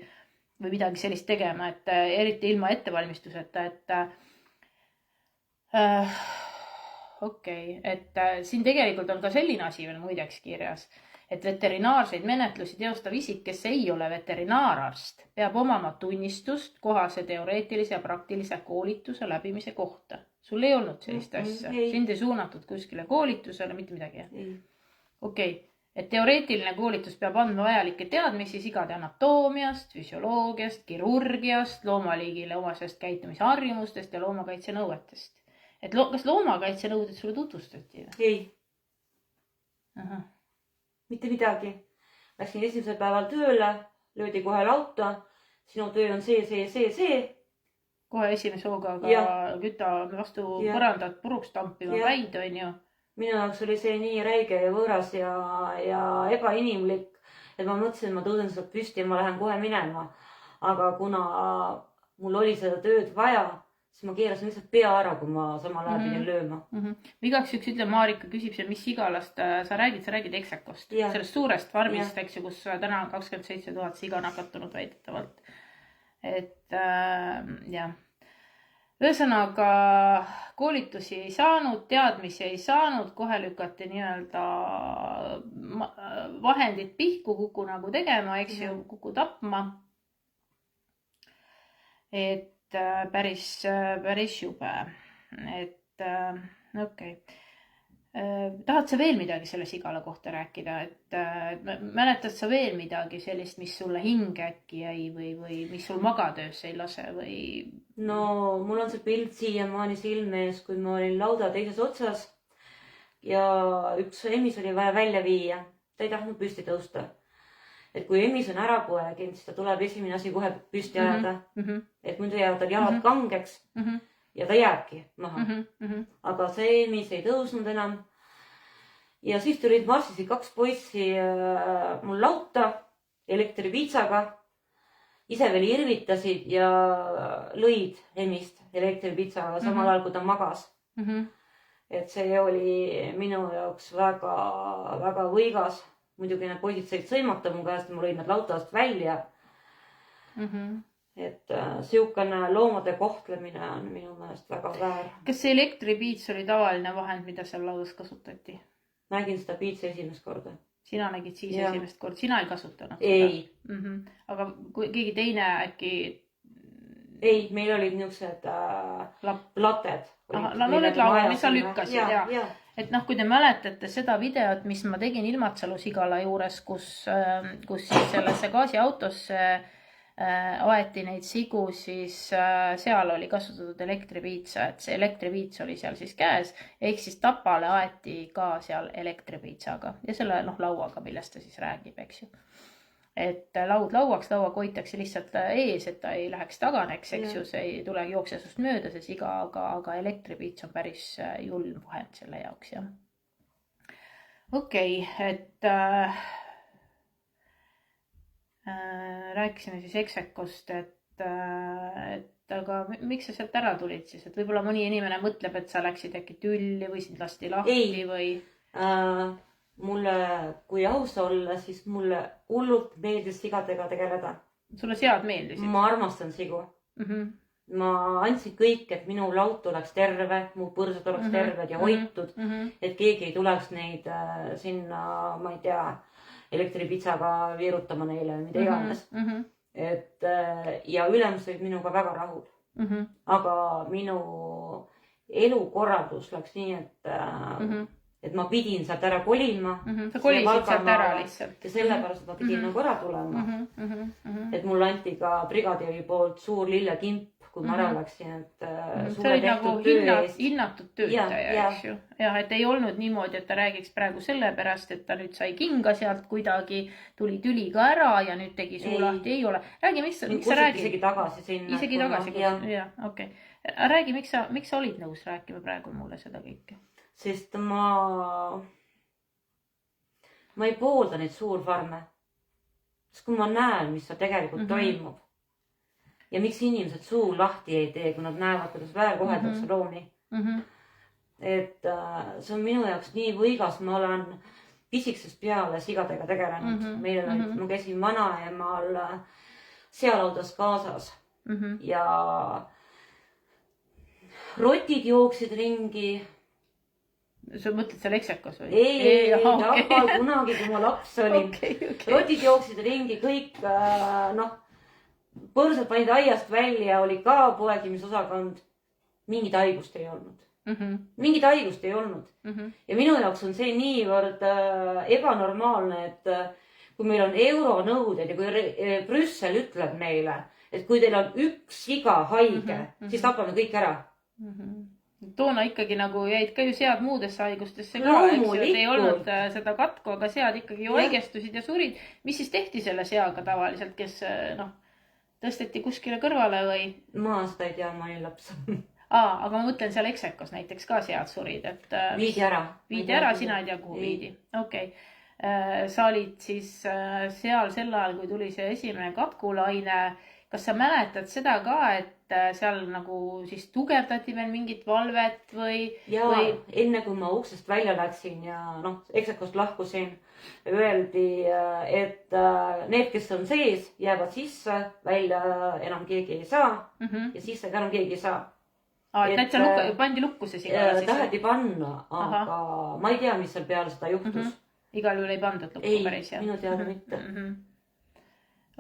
midagi sellist tegema, et eriti ilma ettevalmistuseta, et okei, et siin tegelikult on ka selline asi veel muideks kirjas, et veterinaarseid menetlusi teostav isik, kes ei ole veterinaararst, peab omama tunnistust kohase teoreetilise ja praktilise koolituse läbimise kohta. Sul ei olnud sellist asja? Sind ei suunatud kuskile koolitusele, mitte midagi? Okei, et teoreetiline koolitus peab andma vajalikke teadmisi sigade anatoomiast, füsioloogiast, kirurgiast, loomaliigile omasest käitumisharjumustest ja loomakaitse nõuetest. Et kas loomakaitse nõuded sulle tutvustati? Ei. Mitte midagi. Läksin esimesel päeval tööle, löödi kohe lauta. Sinu töö on see. Kohe esimese hooga kütta vastu põrandat puruks tampima päid, on ju. Minu jaoks oli see nii räige ja võõras ja ebainimlik, et ma mõtlesin, et ma tõusen sealt püsti ja ma lähen kohe minema. Aga kuna mul oli seda tööd vaja, siis ma keerasin lihtsalt pea ära, kui ma samal ajal pidin lööma. Igaks üks ütle, Marika küsib seal, mis sigalast sa räägid Execost, sellest suurest farmist, eks ju, kus täna on 27 000 siga nakatunud väidetavalt. Et jah. Ühesõnaga koolitusi ei saanud, teadmisi ei saanud, kohe lükati nii-öelda vahendid pihku, kuku nagu tegema, eks ju, kuku tapma. Et päris jube. Et okei. Tahad sa veel midagi selle sigala kohta rääkida, et mäletad sa veel midagi sellist, mis sulle hinge äkki jäi või mis sul magatöösse ei lase või? No mul on see pilt siiamaani silme ees, kui ma olin lauda teises otsas ja üks emis oli vaja välja viia. Ta ei tahtnud püsti tõusta. Et kui emis on ära poeginud, siis ta tuleb esimene asi kohe püsti ajada. Et muidu jäävad tal jalad kangeks. Ja ta jääbki maha. Aga see emis ei tõusnud enam. Ja siis tulid marssisid 2 poissi mul lauta elektripiitsaga. Ise veel irvitasid ja lõid emist elektripiitsaga samal ajal, kui ta magas. Et see oli minu jaoks väga, väga võigas. Muidugi need poisid said sõimata mu käest ja ma lõin nad lautast välja. Et siukene loomade kohtlemine on minu meelest väga väär. Kas see elektripiits oli tavaline vahend, mida seal laudas kasutati? Nägin seda piitsa esimest korda. Sina nägid siis esimest korda? Sina ei kasutanud ei. Seda? Aga kui keegi teine äkki... Ei, meil olid niisugused lated. No need lauad, mis sa lükkasid. Ja. Et kui te mäletate seda videot, mis ma tegin Ilmatsalu sigala juures, kus siis sellesse gaasiautosse aeti neid sigu, siis seal oli kasutatud elektripiitsa, et see elektripiits oli seal siis käes, ehk siis tapale aeti ka seal elektripiitsaga ja selle lauaga, millest ta siis räägib, eks ju. Et laud lauaks, lauaga hoitakse lihtsalt ees, et ta ei läheks taganeks, eks ju, see ei tule jookse sust mööda see siga, aga elektripiits on päris julm vahend selle jaoks, jah. Okei, et rääkisime siis Execost, et aga miks sa sealt ära tulid siis, et võib-olla mõni inimene mõtleb, et sa läksid äkki tülli või sind lasti lahti või? Mulle, kui aus olla, siis mulle hullult meeldis sigadega tegeleda. Sulle sead meeldisid? Ma armastan sigu. Ma andsin kõik, et minu laut oleks terve, mu põrsad oleks terved ja hoitud, et keegi ei tuleks neid sinna, ma ei tea, elektripitsaga viirutama neile, mida iganes. Et, ja ülemus olid minuga väga rahul. Aga minu elukorraldus läks nii, et ma pidin sealt ära kolima. Sa kolisid sealt ära lihtsalt. Ja sellepärast ma pidin nagu ära tulema. Et mul anti ka brigadeeri poolt suur lillekimp, kui ma ära läksin. See oli nagu hinnatud töötaja, eks ju. Jah, et ei olnud niimoodi, et ta räägiks praegu sellepärast, et ta nüüd sai kinga sealt kuidagi, tuli tüli ka ära ja nüüd tegi suu lahti. Ei ole. Räägi, miks sa räägid? Isegi tagasi sinna. Isegi tagasi. Jah, okei. Räägi, miks sa olid nõus rääkima praegu mulle seda kõike? Sest ma ei poolda neid suurfarme. Sest kui ma näen, mis seal tegelikult toimub ja miks inimesed suu lahti ei tee, kui nad näevad, kuidas väärkoheldakse loomi. Et see on minu jaoks nii võigas. Ma olen pisiksest peale sigadega tegelenud. Ma käisin vanaemal sealaudas kaasas ja rotid jooksid ringi. Sa mõtled seal Execos või? Ei, Tapal kunagi, kui ma laps olin. Rotid jooksid ringi kõik, põrsad panid aiast välja, oli ka poegimisosakond. Mingit haigust ei olnud. Mingit haigust ei olnud. Ja minu jaoks on see niivõrd ebanormaalne, et kui meil on euronõuded ja kui Brüssel ütleb meile, et kui teil on üks siga haige, siis tapame kõik ära. Toona ikkagi nagu jäid ka ju sead muudesse haigustesse ka, eks ju, et ei olnud seda katku, aga sead ikkagi ju haigestusid ja surid. Mis siis tehti selle seaga tavaliselt, kes tõsteti kuskile kõrvale või? Ma seda ei tea, ma olin laps. Aga ma mõtlen seal Execos näiteks ka sead surid, et... Viidi ära. Viidi ära, sina ei tea, kuhu viidi. Okei. sa olid siis seal sel ajal, kui tuli see esimene katkulaine. Kas sa mäletad seda ka, et seal nagu siis tugevdati veel mingit valvet või? Ja enne kui ma uksest välja läksin ja Execost lahkusin, öeldi, et need, kes on sees, jäävad sisse, välja enam keegi ei saa ja sisse enam keegi ei saa. Et täitsa pandi lukku see Sigala siis? Taheti panna, aga ma ei tea, mis seal peale seda juhtus. Igal juhul ei pandud lukku päris? Ei, minu teada mitte.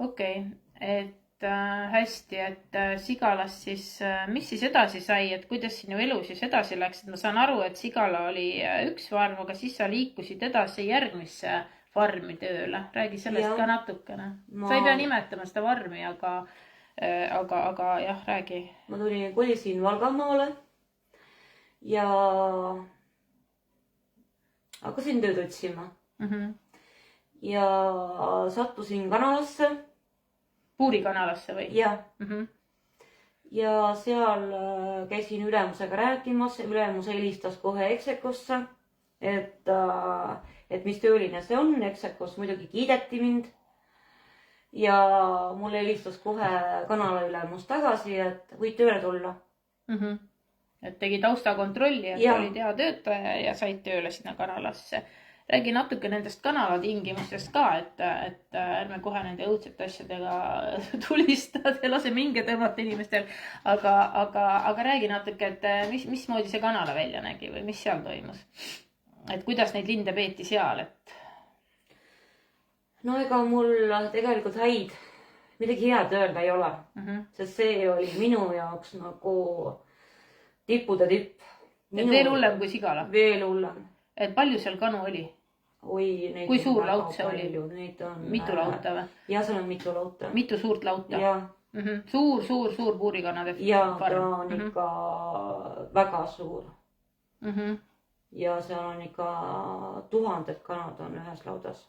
Okei, et hästi, et Sigalas siis, mis siis edasi sai, et kuidas sinu elu siis edasi läks, et ma saan aru, et Sigala oli üks farm, aga siis sa liikusid edasi järgmisse farmi tööle. Räägi sellest ka natukene. Sa ei pea nimetama seda farmi, aga jah, räägi. Ma kolisin Valgamaale ja hakkasin tööd otsima ja sattusin kanalasse. Puurikanalasse või? Jah. Ja seal käisin ülemusega rääkimas. Ülemus helistas kohe Execosse, et mis tööline see on. Execos muidugi kiideti mind. Ja mulle helistas kohe kanala ülemus tagasi, et võid tööle tulla. Et tegi taustakontrolli, et olid hea töötaja ja said tööle sinna kanalasse. Räägi natuke nendest kanala tingimustest ka, et ärme kohe nende õudsete asjadega tulistad ja lase minge tõmmata inimestel. Aga räägi natuke, et mismoodi see kanala välja nägi või mis seal toimus? Et kuidas neid linde peeti seal? No ega mul tegelikult midagi head öelda ei ole. Sest see oli minu jaoks nagu tippude tipp. Et veel hullem kui Sigala? Veel hullem. Et palju seal kanu oli? Kui suur laut see oli? Mitu lauta või? Ja seal on mitu lauta. Mitu suurt lauta? Suur puurikanade farm. Ja ta on ikka väga suur. Ja seal on ikka 1000 kanad on ühes laudas.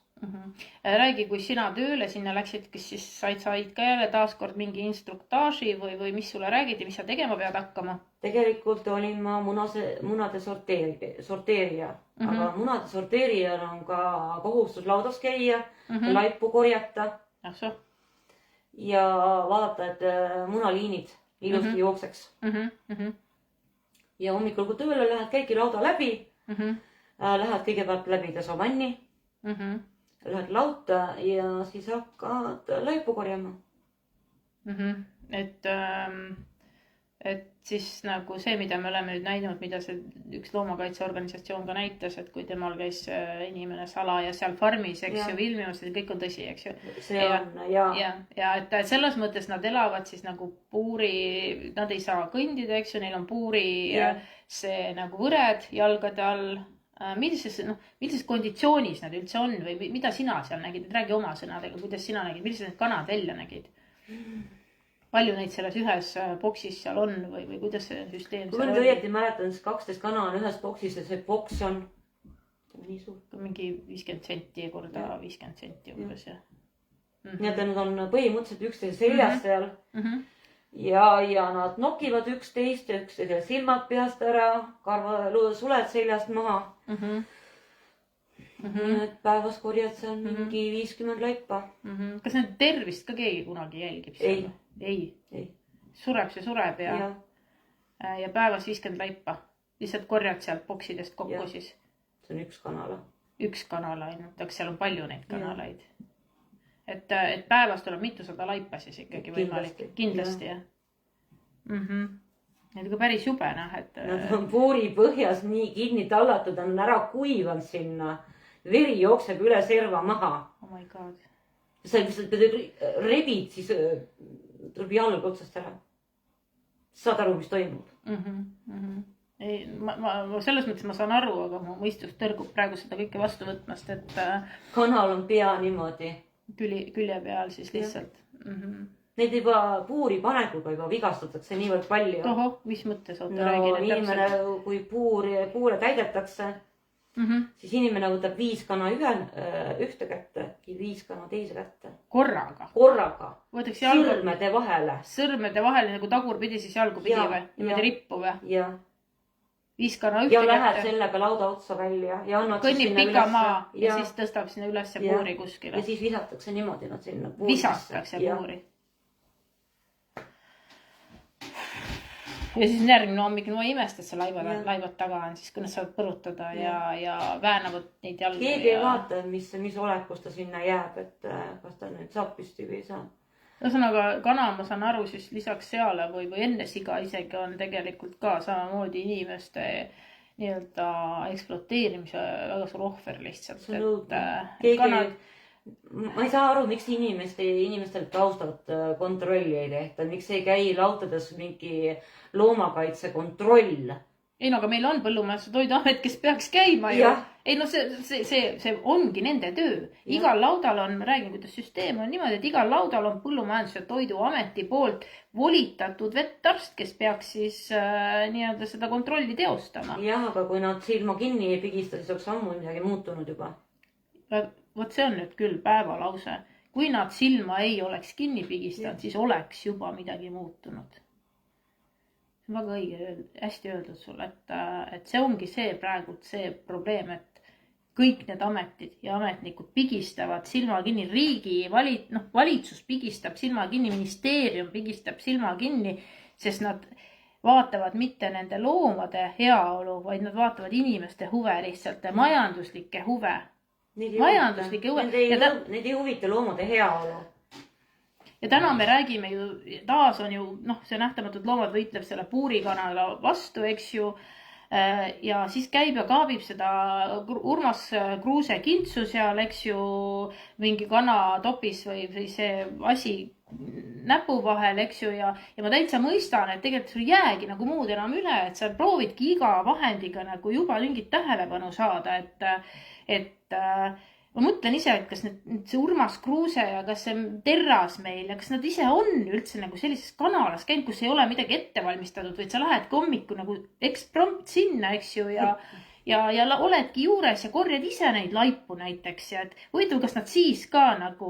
Räägi, kui sina tööle sinna läksid, kas siis said ka jälle taaskord mingi instruktaaži või mis sulle räägiti, mis sa tegema pead hakkama? Tegelikult olin ma munade sorteerija, aga munade sorteerijal on ka kohustus laudas käia, laipu korjata ja vaadata, et munaliinid ilusti jookseks. Ja hommikul, kui tööle lähed, käidki lauda läbi, lähed kõigepealt läbi desavanni, lähed lauta ja siis hakkad laipu korjama. Et siis nagu see, mida me oleme nüüd näinud, mida see üks loomakaitseorganisatsioon ka näitas, et kui temal käis inimene salaja seal farmis, eks ju, filmimas, see kõik on tõsi, eks ju. See on, ja et selles mõttes nad elavad siis nagu nad ei saa kõndida, eks ju, neil on puuri see nagu võred jalgade all. Millises konditsioonis nad üldse on või mida sina seal nägid? Räägi oma sõnadega, kuidas sina nägid, millised need kanad välja nägid? Palju neid selles ühes boksis seal on või kuidas see süsteem seal on? Kui õieti mäletan, siis 12 kana on ühes boksis ja see boks on nii suur. Mingi 50 senti korda 50 senti umbes. Nii et nad on põhimõtteliselt üksteise seljas seal ja nad nokivad üksteist ja üksteise silmad peast ära, suled seljast maha. Et päevas korjad seal mingi 50 laipa. Kas need tervist ka keegi kunagi jälgib? Ei. Sureb see sureb ja päevas 50 laipa. Lihtsalt korjad sealt boksidest kokku siis? See on üks kanala. Üks kanala ainult, aga seal on palju neid kanalaid. Et päevas tuleb mitusada laipa siis ikkagi võimalik. Kindlasti, jah. Need on ka päris jube, Nad on puuri põhjas nii kinni tallatud, on ära kuivanud sinna. Veri jookseb üle serva maha. Oh my god. Sa rebid, siis tuleb jalg otsast ära. Saad aru, mis toimub? Selles mõttes ma saan aru, aga mu mõistus tõrgub praegu seda kõike vastu võtmast, et kanal on pea niimoodi. Külje peal siis lihtsalt. Neid juba puuri panekuga juba vigastatakse niivõrd palju. Oho, mis mõttes on? Inimene, kui puure täidetakse, siis inimene võtab 5 kana ühte kätte ja 5 kana teise kätte. Korraga? Sõrmede vahele. Sõrmede vahele nagu tagurpidi siis jalgu pidi või? Niimoodi rippu või? Jah. 5 kana ja ühte läheb kätte, sellega lauda otsa välja ja annad siis kõnnib sinna pika ülesse. maa ja siis tõstab sinna ülesse puuri ja kuskile. siis visatakse niimoodi nad sinna puuri Visatakse puuri. Ja siis järgmine hommik, no ma ei imesta, et see laibad taga on, siis kui nad saavad põrutada ja väänavad neid jalgu. Keegi ei vaata, mis olekus ta sinna jääb, et kas ta nüüd saab püsti või ei saa. Ühesõnaga, kana, ma saan aru, siis lisaks seale või enne siga isegi on tegelikult ka samamoodi inimeste nii-öelda ekspluateerimise väga suur ohver lihtsalt. Ma ei saa aru, miks inimestel taustat kontrolli ei tehta, miks ei käi lautades mingi loomakaitse kontroll. Ei no, aga meil on Põllumajanduse Toiduamet, kes peaks käima ju. Ei no see ongi nende töö. Igal laudal on, räägin, kuidas süsteem on niimoodi, et igal laudal on Põllumajanduse Toiduameti poolt volitatud vettarst, kes peaks siis nii-öelda seda kontrolli teostama. Jah, aga kui nad silma kinni ei pigista, siis oleks ammu midagi muutunud juba. Vot see on nüüd küll päevalause. Kui nad silma ei oleks kinni pigistanud, siis oleks juba midagi muutunud. See on väga õige, hästi öeldud sulle, et see ongi see praegult see probleem, et kõik need ametid ja ametnikud pigistavad silma kinni, valitsus pigistab silma kinni, ministeerium pigistab silma kinni, sest nad vaatavad mitte nende loomade heaolu, vaid nad vaatavad inimeste huve lihtsalt ja majanduslikke huve. Neid ei huvita loomade heaolu. Ja täna me räägime ju, taas on ju, see nähtamatud loomad võitleb selle puurikanala vastu, eks ju. Ja siis käib ja kaabib seda Urmas Kruuse kintsu seal, eks ju, mingi kana topis või see asi näpu vahel, eks ju. Ja ma täitsa mõistan, et tegelikult sul jäägi nagu muud enam üle, et sa proovidki iga vahendiga nagu juba mingit tähelepanu saada, et ma mõtlen ise, et kas see Urmas Kruuse ja kas see Terras meil ja kas nad ise on üldse nagu sellises kanalas käinud, kus ei ole midagi ette valmistatud, või sa lähed hommiku nagu eksprompt sinna, eks ju, ja oledki juures ja korjad ise neid laipu näiteks ja et huvitav, kas nad siis ka nagu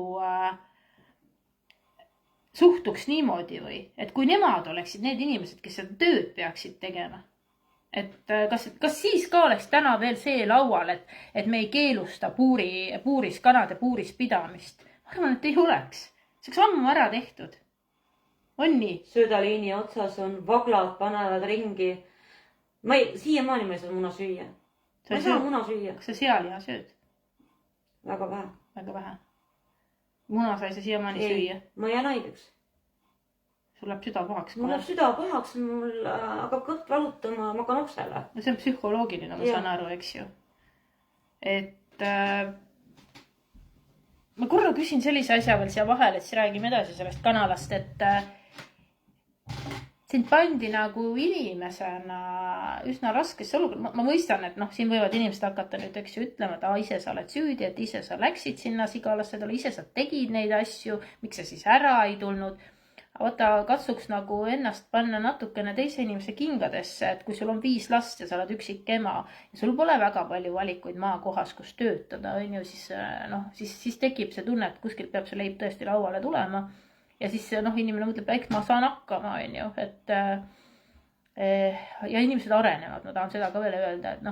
suhtuks niimoodi või, et kui nemad oleksid need inimesed, kes seda tööd peaksid tegema. Et kas siis ka oleks täna veel see laual, et me ei keelusta kanade puuris pidamist? Ma arvan, et ei oleks. See oleks ammu ära tehtud. On nii? Söödaliini otsas on vaglad, panevad ringi. Siiamaani ma ei saa muna süüa. Ma ei saa muna süüa. Kas sa sealiha sööd? Väga vähe. Väga vähe. Muna sa ei saa siiamaani süüa? Ma jään haigeks. Sul läheb süda pahaks. Mul läheb süda pahaks, mul hakkab kõht valutama, ma hakkan oksele. No see on psühholoogiline, ma saan aru, eks ju. Et ma korra küsin sellise asja veel siia vahel, et siis räägime edasi sellest kanalast, et sind pandi nagu inimesena üsna raskesse olukorda. Ma mõistan, et siin võivad inimesed hakata nüüd, eks ju, ütlema, et ise sa oled süüdi, et ise sa läksid sinna sigalasse, ise sa tegid neid asju, miks sa siis ära ei tulnud. Vaata, katsuks nagu ennast panna natukene teise inimese kingadesse, et kui sul on 5 last ja sa oled üksik ema ja sul pole väga palju valikuid maakohas, kus töötada, on ju, siis tekib see tunne, et kuskilt peab see leib tõesti lauale tulema. Ja siis inimene mõtleb, eks ma saan hakkama, on ju, et ja inimesed arenevad, ma tahan seda ka veel öelda, et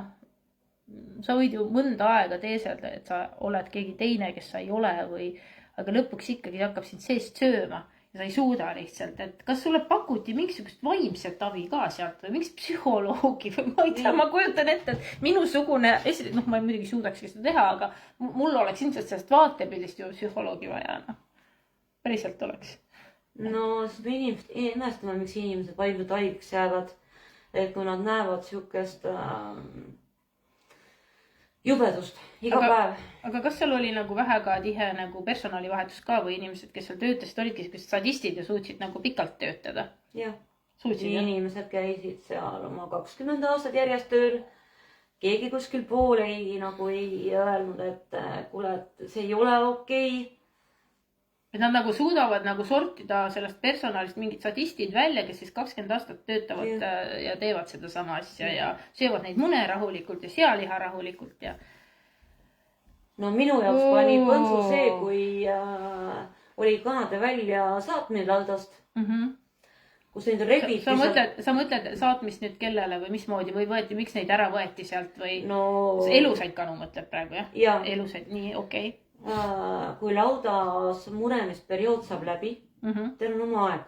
sa võid ju mõnda aega teeselda, et sa oled keegi teine, kes sa ei ole aga lõpuks ikkagi hakkab sind seest sööma. Ja sa ei suuda lihtsalt, et kas sulle pakuti mingisugust vaimset avi ka sealt või miks psühholoogi või ma ei tea, ma kujutan ette, et minusugune, ma ei muidugi suudakski seda teha, aga mul oleks ilmselt sellest vaatepildist ju psühholoogi vaja. Päriselt oleks. No seda inimest imestama, miks inimesed vaimselt haigeks jäävad, et kui nad näevad siukest jubedust iga päev. Aga kas seal oli nagu väga tihe nagu personalivahetus ka või inimesed, kes seal töötasid, olidki sellised sadistid ja suutsid nagu pikalt töötada? Jah. Suutsid, inimesed käisid seal oma 20 aastat järjest tööl. Keegi kuskil pool ei öelnud, et kuule, et see ei ole okei. Et nad nagu suudavad nagu sortida sellest personalist mingid sadistid välja, kes siis 20 aastat töötavad ja teevad seda sama asja ja söövad neid mune rahulikult ja sealiha rahulikult ja. No minu jaoks pani põnsu see, kui oli kanade välja saatmine laudast. kus neid rebiti. Sa mõtled saatmist nüüd kellele või mismoodi või võeti, miks neid ära võeti sealt või no, elusaid kanu mõtled praegu jah? Ja. Elusaid, nii, okei. Kui laudas munemisperiood saab läbi, teil on oma aeg.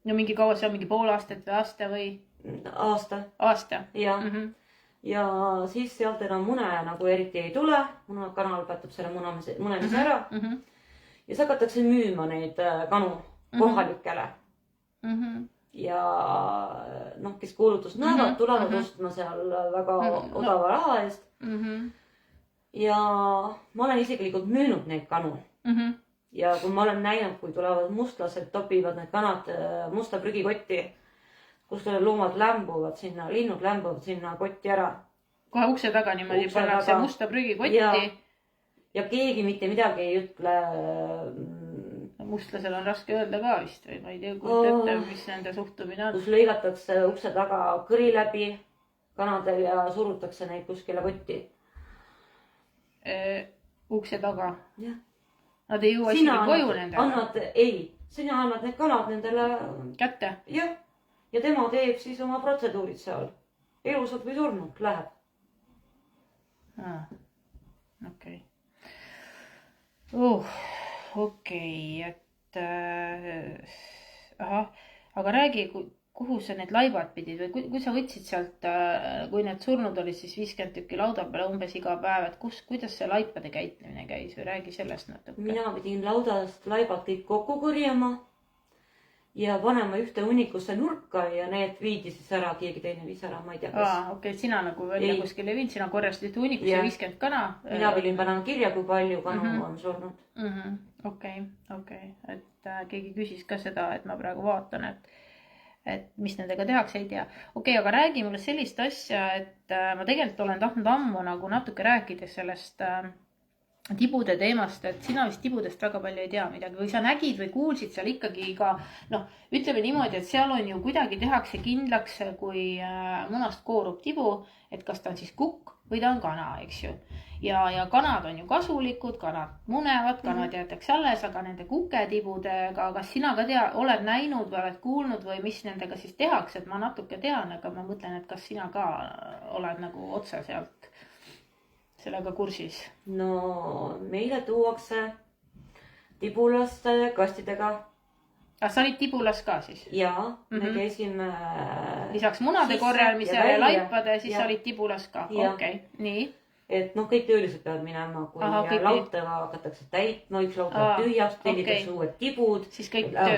No mingi kaua see on, mingi pool aastat või aasta või? Aasta. Ja. Ja siis sealt enam mune nagu eriti ei tule, kanal lõpetab selle munemise ära. Ja siis hakatakse müüma neid kanu kohalikele. Ja noh, kes kuulutust näevad, tulevad ostma seal väga odava raha eest. Ja ma olen isiklikult müünud neid kanu. Ja kui ma olen näinud, kui tulevad mustlased, topivad need kanad musta prügikotti, kus loomad lämbuvad sinna, linnud lämbuvad sinna kotti ära. Kohe ukse taga niimoodi pannakse musta prügikotti. Ja keegi mitte midagi ei ütle. Mustlasel on raske öelda ka vist või ma ei tea, kujuta ette, mis nende suhtumine on. Kus lõigatakse ukse taga kõri läbi kanadel ja surutakse neid kuskile kotti. Ukse taga? Jah. Nad ei jõua isegi koju nendele? Sina annad need kanad nendele kätte? Jah. Ja tema teeb siis oma protseduurid seal. Elusad või surnud läheb. Okei. Okei, et aga räägi, kuhu sa need laibad pidid või kui sa võtsid sealt, kui need surnud olid siis 50 tükki lauda peale umbes iga päev, et kuidas see laipade käitlemine käis või räägi sellest natuke? Mina pidin laudast laibad kõik kokku korjama ja panema ühte hunnikusse nurka ja need viidi siis ära, keegi teine viis ära, ma ei tea kas. Okei, sina nagu välja kuskil ei viinud, sina korjasid ühte hunnikusse 50 kana. Mina pidin panema kirja, kui palju kanu on surnud. Okei, et keegi küsis ka seda, et ma praegu vaatan, et mis nendega tehakse, ei tea. Okei, aga räägi mulle sellist asja, et ma tegelikult olen tahtnud ammu nagu natuke rääkides sellest tibude teemast, et sina vist tibudest väga palju ei tea midagi või sa nägid või kuulsid seal ikkagi ka, ütleme niimoodi, et seal on ju kuidagi tehakse kindlaks, kui munast koorub tibu, et kas ta on siis kukk või ta on kana, eks ju. Ja kanad on ju kasulikud, kanad munevad, kanad jäetakse alles, aga nende kuketibudega, kas sina ka oled näinud või oled kuulnud või mis nendega siis tehakse, et ma natuke tean, aga ma mõtlen, et kas sina ka oled nagu otse sealt sellega kursis? No meile tuuakse tibulaste kastidega. Sa olid tibulas ka siis? Jaa, me käisime lisaks munade korjamisele ja laipade, siis olid tibulas ka? Okei, nii. Et kõik töölised peavad minema, kui lautega hakatakse täitma, üks laut on tühjast, tellitakse uued tibud,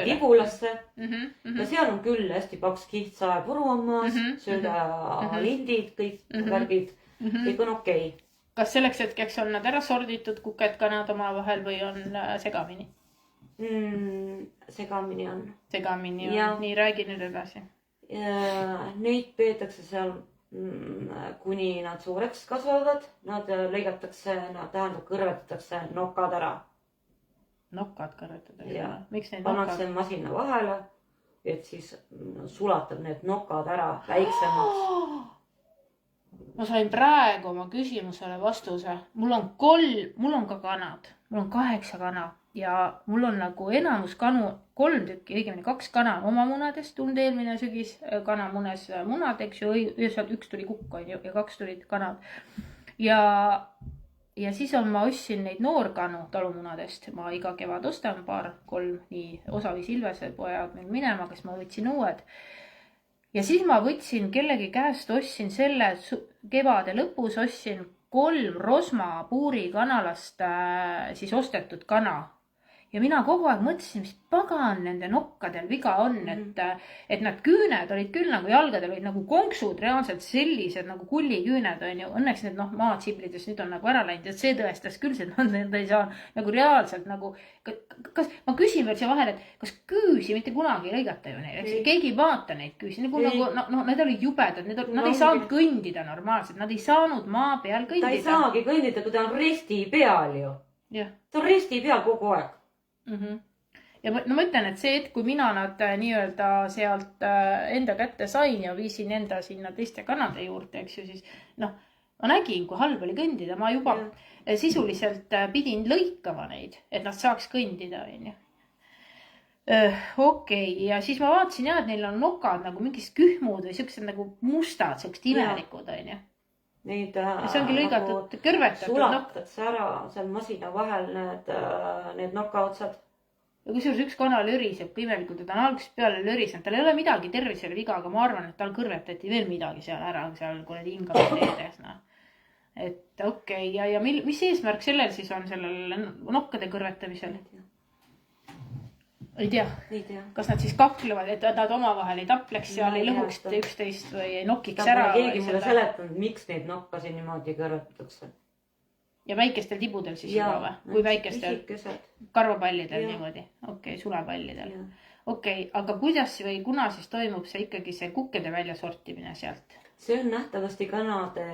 tibulasse. Ja seal on küll hästi paks kihtsa puru on maas, sööda-lindid, kõik värgid, kõik on okei. Kas selleks hetkeks on nad ära sorditud kuked kanad oma vahel või on segamini? Segamini on. Segamini on, nii räägi nüüd edasi. Neid peetakse seal kuni nad suureks kasvavad, nad lõigatakse, tähendab kõrvetatakse nokad ära. Nokad kõrvetatakse? Miks neid nokad? Pannakse masina vahele, et siis sulatab need nokad ära väiksemaks. Ma sain praegu oma küsimusele vastuse. Mul on ka kanad. Mul on 8 kana ja mul on nagu enamus kanu, 3 tükki, õigemini 2 kana oma munadest tulnud eelmine sügis. Kana munes munad, eks ju, üks tuli kukk ja 2 tulid kanad. Ja siis ma ostsin neid noorkanu talumunadest. Ma iga kevad ostan 2-3, nii osa viis Ilvese pojad meil minema, kes ma võtsin uued. Ja siis ma võtsin kellegi käest, ostsin selle kevade lõpus, ostsin 3 Rosma puuri kanalast siis ostetud kana. Ja mina kogu aeg mõtlesin, mis pagan nende nokkadel viga on, et nad küüned olid küll nagu jalgadel, olid nagu konksud, reaalselt sellised nagu kulliküüned on ju. Õnneks need maatsiblides nüüd on nagu ära läinud ja see tõestas küll, et nad ei saa nagu reaalselt nagu, ma küsin veel siia vahel, et kas küüsi mitte kunagi ei lõigata ju neil, keegi ei vaata neid küüsi, need olid jubedad, nad ei saanud kõndida normaalselt, nad ei saanud maa peal kõndida. Ta ei saagi kõndida, kui ta on resti peal ju. Ta on resti peal kogu aeg. Ja ma ütlen, et see hetk, kui mina nad nii-öelda sealt enda kätte sain ja viisin enda sinna teiste kanade juurde, eks ju, siis ma nägin, kui halb oli kõndida. Ma juba sisuliselt pidin lõikama neid, et nad saaks kõndida. Okei, ja siis ma vaatasin jah, et neil on nokad nagu mingid kühmud või siuksed nagu mustad, siuksed imelikud onju. Neid see ongi lõigatud, kõrvetatud nokk. sulatatakse ära seal masina vahel need nokaotsad. Ja kusjuures üks kana löriseb ka imelikult, ta on algusest peale lörisenud, tal ei ole midagi tervisele viga, aga ma arvan, et tal kõrvetati veel midagi seal ära, seal kuradi hingamisteedes, noh. Et okei, ja mis eesmärk sellel siis on, sellel nokkade kõrvetamisel? Ei tea. Kas nad siis kaklevad, et nad omavahel ei tapleks seal, ei lõhuks üksteist või ei nokiks ära? Keegi mulle seletanud, miks neid nokkasid niimoodi kõrvetatakse. Ja väikestel tibudel siis juba või? Kui väikestel? Karvapallidel niimoodi? Okei, sulepallidel. Okei, aga kuidas või kuna siis toimub see ikkagi see kukkede väljasortimine sealt? See on nähtavasti kanade,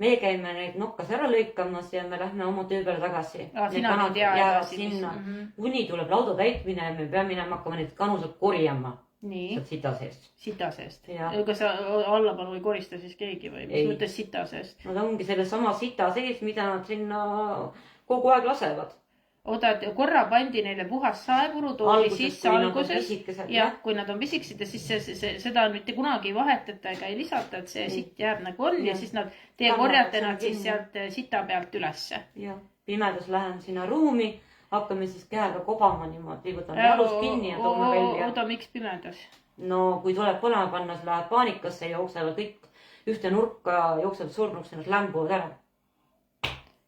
me käime neid nokkas ära lõikamas ja me lähme oma töö peale tagasi. Sina ei tea edasi sinna. Kuni tuleb lauda täitmine ja me peame minema hakkama neid kanused korjama. Nii. Sita seest. Sita seest. Kas allapanu ei korista siis keegi või? Mis mõttes sita seest? Nad ongi selle sama sita sees, mida nad sinna kogu aeg lasevad. Oota, et korra pandi neile puhas saepuru, tooli sisse alguses. Jah, kui nad on pisikesed ja siis seda mitte kunagi ei vahetata ega ei lisata, et see sitt jääb nagu on ja siis teie korjate nad siis sealt sita pealt ülesse. Jah, pimedas lähen sinna ruumi. Hakkame siis käega kobama niimoodi, võtame jalust kinni ja toome välja. Oota, miks pimedas? No kui tuleb põlema panna, siis läheb paanikasse ja jooksevad kõik ühte nurka, jooksevad surnuks, ennast lämbuvad ära.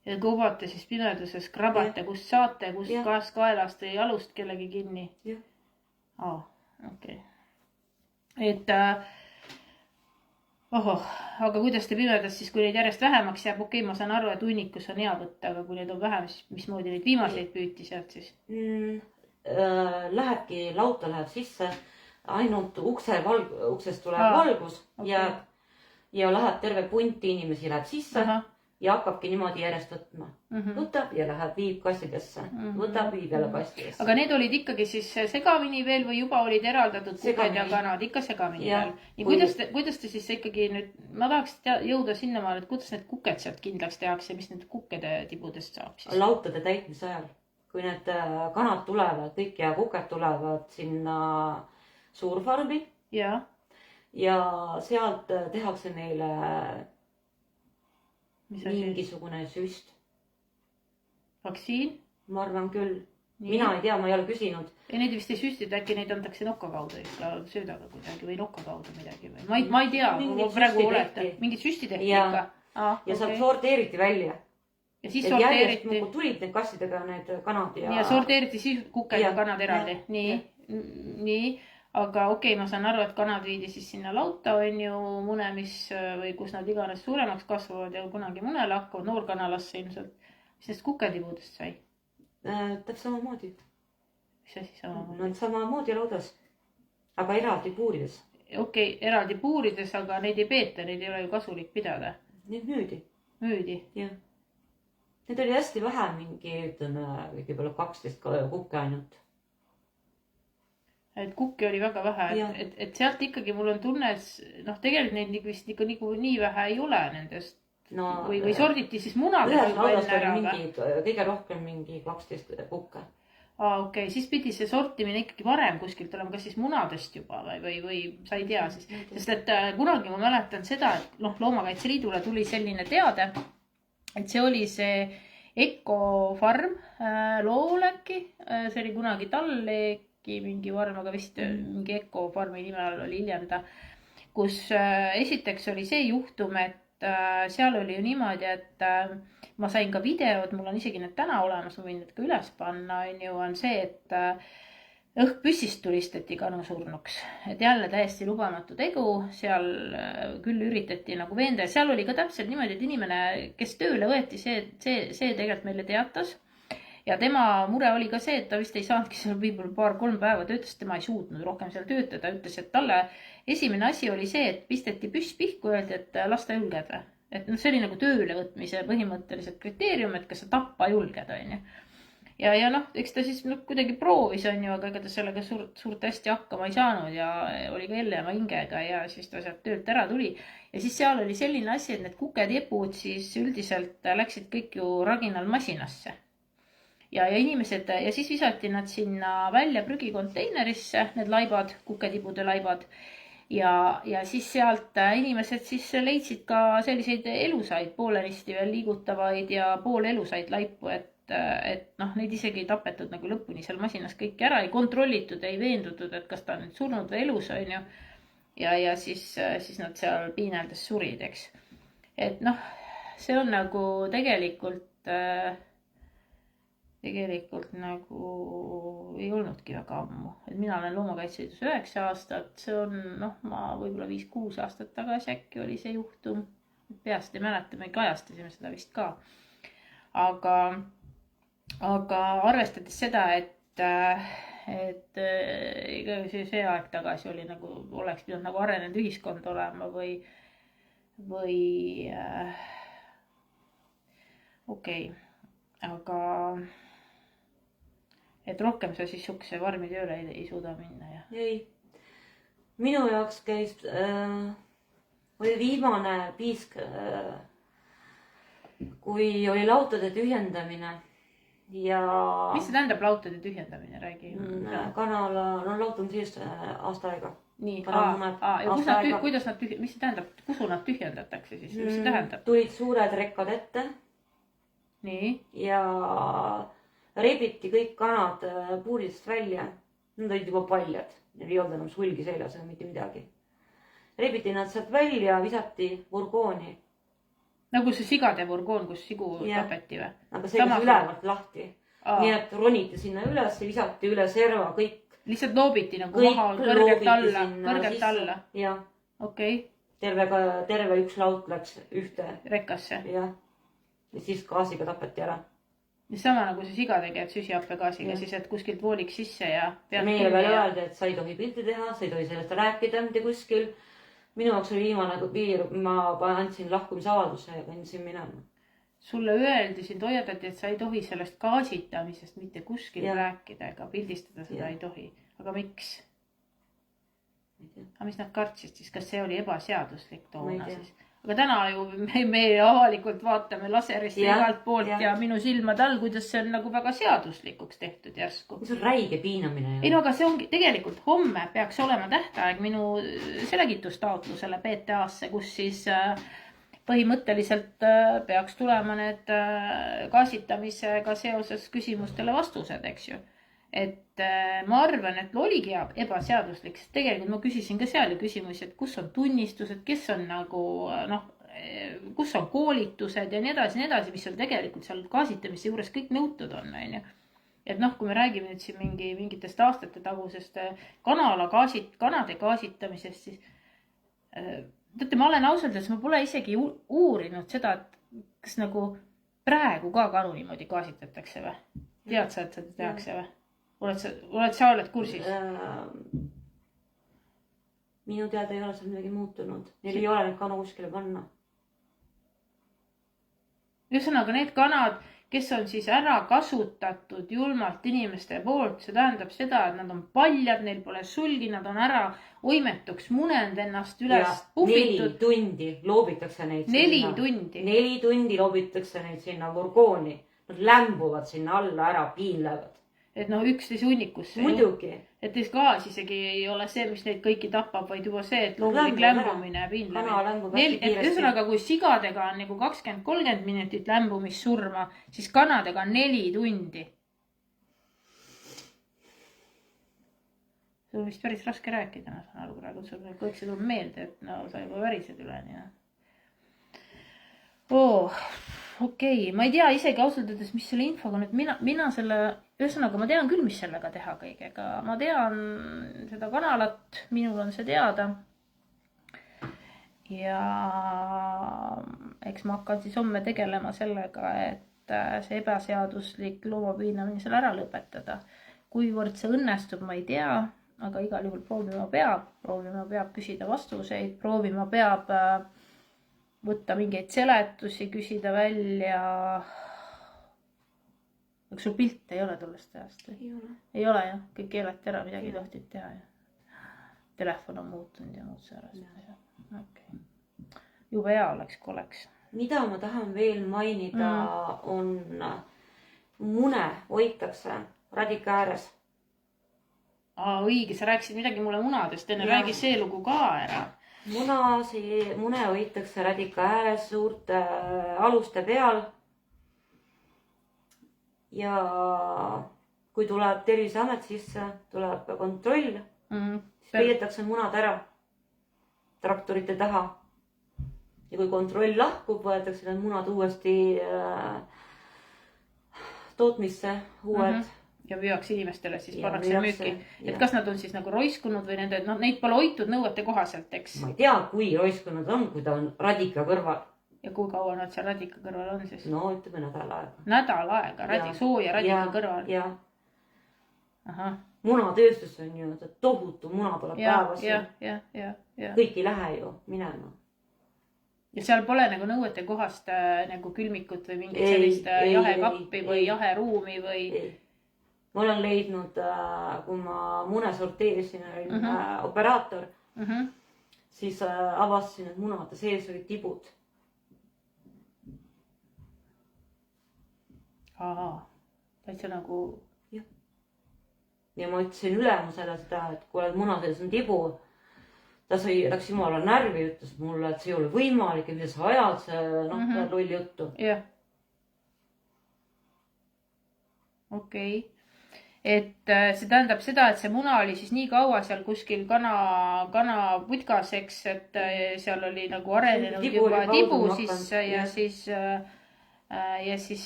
Ja kobate siis pimeduses, krabate, kust saate, kust kaelast või jalust kellegi kinni? Jah. Okei. Et... aga kuidas te pimedas siis, kui neid järjest vähemaks jääb? Okei, ma saan aru, et hunnikus on hea võtta, aga kui neid on vähem, siis mismoodi neid viimaseid püüti sealt siis? Lähebki, lauta läheb sisse, ainult uksest tuleb valgus ja läheb terve punti inimesi läheb sisse ja hakkabki niimoodi järjest võtma. Võtab ja läheb, viib kastidesse. Võtab, viib jälle kastidesse. Aga need olid ikkagi siis segamini veel või juba olid eraldatud kuked ja kanad? Ikka segamini veel. Kuidas te siis ikkagi nüüd, ma tahaks jõuda sinnamaal, et kuidas need kuked sealt kindlaks tehakse ja mis need kukkede tibudest saab siis? Lautade täitmise ajal. Kui need kanad tulevad, kõik ja kuked tulevad sinna suurfarmi ja sealt tehakse neile mingisugune süst. Vaktsiin? Ma arvan küll. Mina ei tea, ma ei ole küsinud. Ja neid vist ei süstida, äkki neid antakse nokka kaudu ikka söödaga kuidagi või nokka kaudu midagi või? Ma ei tea, praegu olete. Mingid süsti tehti ikka? Ja sealt sorteeriti välja. Ja siis sorteeriti? Järjest tulid need kastidega need kanad ja sorteeriti siis kuked ja kanad eraldi. Nii. Aga okei, ma saan aru, et kanad viidi siis sinna lauta on ju munemis või kus nad iganes suuremaks kasvavad ja kunagi munele hakkavad noorkanalasse ilmselt. Mis neist kuketibudest sai? Täpselt samamoodi. Mis asi samamoodi? Nad samamoodi laudas, aga eraldi puurides. Okei, eraldi puurides, aga neid ei peeta, neid ei ole ju kasulik pidada. Neid müüdi. Müüdi? Jah. Need oli hästi vähe mingi, ütleme, kõigepealt 12 kukke ainult. Et kukki oli väga vähe, et sealt ikkagi mul on tunne, et tegelikult neid vist ikka nii vähe ei ole nendest. Või sorditi siis munade ühes laudast oli kõige rohkem mingi 12 kukke. Okei, siis pidi see sortimine ikkagi varem kuskilt olema, kas siis munadest juba või sa ei tea siis. Sest et kunagi ma mäletan seda, et Loomakaitse Liidule tuli selline teade, et see oli see Ecofarm lool äkki, see oli kunagi Talleek, mingi varm, aga vist mingi Ecofarmi nime all oli hiljem ta, kus esiteks oli see juhtum, et seal oli ju niimoodi, et ma sain ka videod, mul on isegi need täna olemas, ma võin need ka üles panna, on see, et õhkpüssist tulistati kanu surnuks. Et jälle täiesti lubamatu tegu, seal küll üritati nagu veenda ja seal oli ka täpselt niimoodi, et inimene, kes tööle võeti, see tegelikult meile teatas. Ja tema mure oli ka see, et ta vist ei saanudki seal võib-olla 2-3 päeva töötas, tema ei suutnud rohkem seal töötada. Ütles, et talle esimene asi oli see, et pisteti püss pihku, öeldi, et lasta julged. Et see oli nagu tööle võtmise põhimõtteliselt kriteerium, et kas sa tappa julged, on ju. Ja eks ta siis kuidagi proovis, on ju, aga ega ta sellega suurt hästi hakkama ei saanud ja oli ka hellema hingega ja siis ta sealt töölt ära tuli. Ja siis seal oli selline asi, et need kuked jepud siis üldiselt läksid kõik ju raginal masinasse. ja inimesed ja siis visati nad sinna välja prügikonteinerisse, need laibad, kuketibude laibad. Ja siis sealt inimesed siis leidsid ka selliseid elusaid, poolenisti veel liigutavaid ja poolelusaid laipu, et noh, neid isegi ei tapetud nagu lõpuni seal masinas kõiki ära, ei kontrollitud, ei veendutud, et kas ta on nüüd surnud või elus, on ju. Ja siis nad seal piineldes surid, eks. Et noh, see on nagu tegelikult nagu ei olnudki väga ammu. Et mina olen Loomakaitseliidus 9 aastat, see on ma võib-olla 5-6 aastat tagasi äkki oli see juhtum. Peast ei mäleta, me kajastasime seda vist ka. Aga arvestades seda, et see aeg tagasi oli nagu, oleks pidanud nagu arenenud ühiskond olema või okei. Aga et rohkem sa siis sihukese vormi tööle ei suuda minna, jah? Ei. Minu jaoks käis, oli viimane piisk, kui oli lautade tühjendamine ja... Mis see tähendab lautade tühjendamine, räägi? Kanala, laut on siis aasta aega. Nii, kuidas nad mis see tähendab, kusu nad tühjendatakse siis, mis see tähendab? Tulid suured rekkad ette. Nii. Ja rebiti kõik kanad puuridest välja. Nad olid juba paljad. Neil ei olnud enam sulgi seljas ega mitte midagi. Rebiti nad sealt välja, visati vurgooni. Nagu see sigade vurgoon, kus sigu tapeti või? Aga see käis ülevalt lahti. Nii et roniti sinna üles, visati üle serva kõik. Lihtsalt loobiti nagu maha kõrgelt alla? Jah. Okei. Terve üks laut läks ühte. Rekkasse? Jah. Ja siis gaasiga tapeti ära. Sama nagu see siga tegeeb süsihappegaasiga, siis et kuskilt vooliks sisse ja... Meie veel öelda, et sa ei tohi pilti teha, sa ei tohi sellest rääkida mitte kuskil. Minu jaoks oli viimane piir, ma andsin lahkumisavalduse ja andsin minema. Sulle öeldi, sind hoiatati, et sa ei tohi sellest gaasitamisest mitte kuskil rääkida ega pildistada seda ei tohi. Aga miks? Aga mis nad kartsid siis? Kas see oli ebaseaduslik toona siis? Aga täna ju me avalikult vaatame laserist igalt poolt ja minu silmade all, kuidas see on nagu väga seaduslikuks tehtud järsku. See on räige piinamine. Ei no, aga see ongi tegelikult homme peaks olema tähtaeg minu selgitustaotlusele PTA-sse, kus siis põhimõtteliselt peaks tulema need gaasitamisega seoses küsimustele vastused, eks ju. Et ma arvan, et oligi ebaseaduslik, sest tegelikult ma küsisin ka seal küsimusi, et kus on tunnistused, kes on nagu, kus on koolitused ja nii edasi, mis seal tegelikult seal gaasitamise juures kõik nõutud on. Et kui me räägime nüüd siin mingitest aastate tagusest kanade gaasitamisest, siis teate, ma olen ausalt, et ma pole isegi uurinud seda, et kas nagu praegu ka kanu niimoodi gaasitatakse või? Tead sa, et seda tehakse või? Oled kursis? Minu teada ei ole seal midagi muutunud. Neil ei ole neid kanu kuskile panna. Ühesõnaga, need kanad, kes on siis ära kasutatud julmalt inimeste poolt, see tähendab seda, et nad on paljad, neil pole sulgi, nad on ära oimetuks munend ennast üles puhvitud. 4 tundi loobitakse neid 4 tundi? 4 tundi loobitakse neid sinna vurgooni. Nad lämbuvad sinna alla ära, piinlevad. Et üksteise hunnikusse. Muidugi. Et gaas isegi ei ole see, mis neid kõiki tapab, vaid juba see, et loomulik lämbumine ja piinlemine. Ühesõnaga, kui sigadega on nagu 20-30 minutit lämbumissurma, siis kanadega on 4 tundi. See on vist päris raske rääkida, ma saan aru praegu, sul kõik see tuleb meelde, et sa juba värised üle. Okei, ma ei tea isegi ausalt öeldes, mis selle infoga nüüd mina selle, ühesõnaga ma tean küll, mis sellega teha kõigega. Ma tean seda kanalat, minul on see teada. Ja eks ma hakkan siis homme tegelema sellega, et see ebaseaduslik loomapiinamine seal ära lõpetada. Kuivõrd see õnnestub, ma ei tea, aga igal juhul proovima peab küsida vastuseid, proovima peab võtta mingeid seletusi, küsida välja. Kas sul pilte ei ole tollest ajast? Ei ole jah, kõik keelati ära, midagi ei tohtid teha. Telefon on muutunud ja muud sellest. Okay. Jube hea oleks, kui oleks. Mida ma tahan veel mainida on mune hoitakse radika ääres. Õige, sa rääkisid midagi mulle munadest, enne räägi see lugu ka ära. Mune hoitakse radika ääres suurte aluste peal. Ja kui tuleb Terviseamet sisse, tuleb kontroll, siis peidetakse munad ära traktorite taha. Ja kui kontroll lahkub, võetakse need munad uuesti tootmisse, uued. Ja müüakse inimestele siis pannakse müüki. Et kas nad on siis nagu roiskunud või neid pole hoitud nõuete kohaselt, eks? Ma ei tea, kui roiskunud on, kui ta on radika kõrval. Ja kui kaua nad seal radika kõrval on siis? No ütleme nädal aega. Nädal aega, sooja radika kõrval? Jah. Munatööstus on ju, tohutu muna tuleb päevas. Kõik ei lähe ju minema. Ja seal pole nagu nõuete kohast nagu külmikut või mingit sellist jahekappi või jaheruumi või... Ma olen leidnud, kui ma mune sorteerisin, olin operaator, siis avastasin, et munade sees olid tibud. Täitsa nagu... Ja ma ütlesin ülemusele seda, et kui oled muna sees on tibu, ta läks jumala närvi, ütles mulle, et see ei ole võimalik ja mida sa ajad, see lolli juttu. Jah. Okei. Et see tähendab seda, et see muna oli siis nii kaua seal kuskil kana putkas, et seal oli nagu arenenud juba tibu sisse ja siis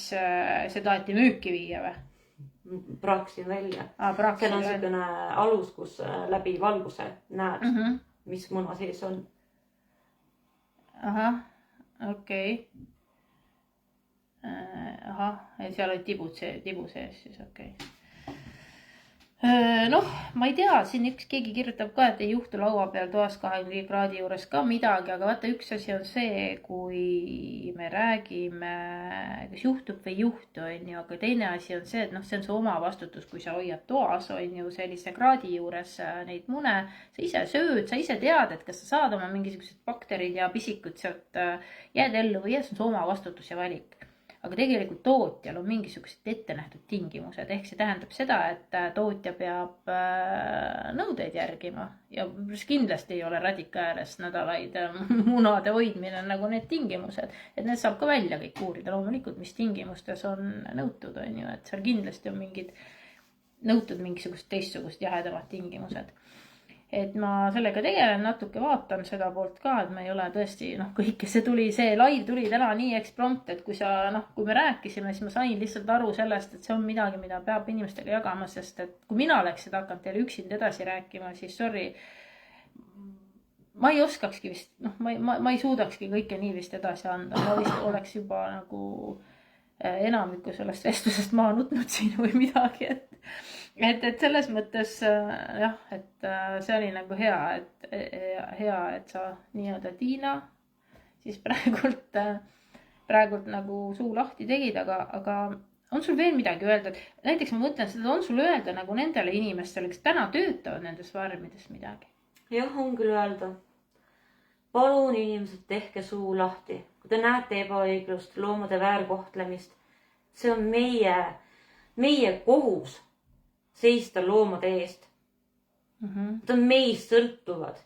see taheti müüki viia või? Praaksin välja. See on niisugune alus, kus läbi valguse näed, mis muna sees on. Okei. Ja seal oli tibu sees siis, okei. Ma ei tea, siin keegi kirjutab ka, et ei juhtu laua peal toas 25 kraadi juures ka midagi, aga vaata, üks asi on see, kui me räägime, kas juhtub või ei juhtu, aga teine asi on see, et see on su oma vastutus, kui sa hoiad toas, sellise kraadi juures neid mune, sa ise sööd, sa ise tead, et kas sa saad oma mingisugused bakterid ja pisikud sealt jääd ellu või see on su oma vastutus ja valik. Aga tegelikult tootjal on mingisugused ette nähtud tingimused, ehk see tähendab seda, et tootja peab nõudeid järgima ja kindlasti ei ole radika ääres nädalaid munade hoidmine nagu need tingimused, et need saab ka välja kõik uurida loomulikult, mis tingimustes on nõutud, et seal kindlasti on nõutud mingisugust teistsugust jahedamad tingimused. Et ma sellega tegelen, natuke vaatan seda poolt ka, et ma ei ole tõesti, kõike see live tuli täna nii eksprompt, et kui me rääkisime, siis ma sain lihtsalt aru sellest, et see on midagi, mida peab inimestega jagama, sest et kui mina oleks seda hakanud teile üksinda edasi rääkima, siis sorry, ma ei oskakski vist, ma ei suudakski kõike nii vist edasi anda, ma vist oleks juba nagu enamiku sellest vestlusest maa nutnud siin või midagi, et selles mõttes et see oli nagu hea, et sa nii-öelda Tiina siis praegult nagu suu lahti tegid, aga on sul veel midagi öelda? Näiteks ma mõtlen seda, on sul öelda nagu nendele inimestele, kes täna töötavad nendes farmides midagi? Jah, on küll öelda. Palun inimesed, tehke suu lahti. Kui te näete ebaõiglust, loomade väärkohtlemist, see on meie kohus seista loomade eest. Nad on meist sõltuvad.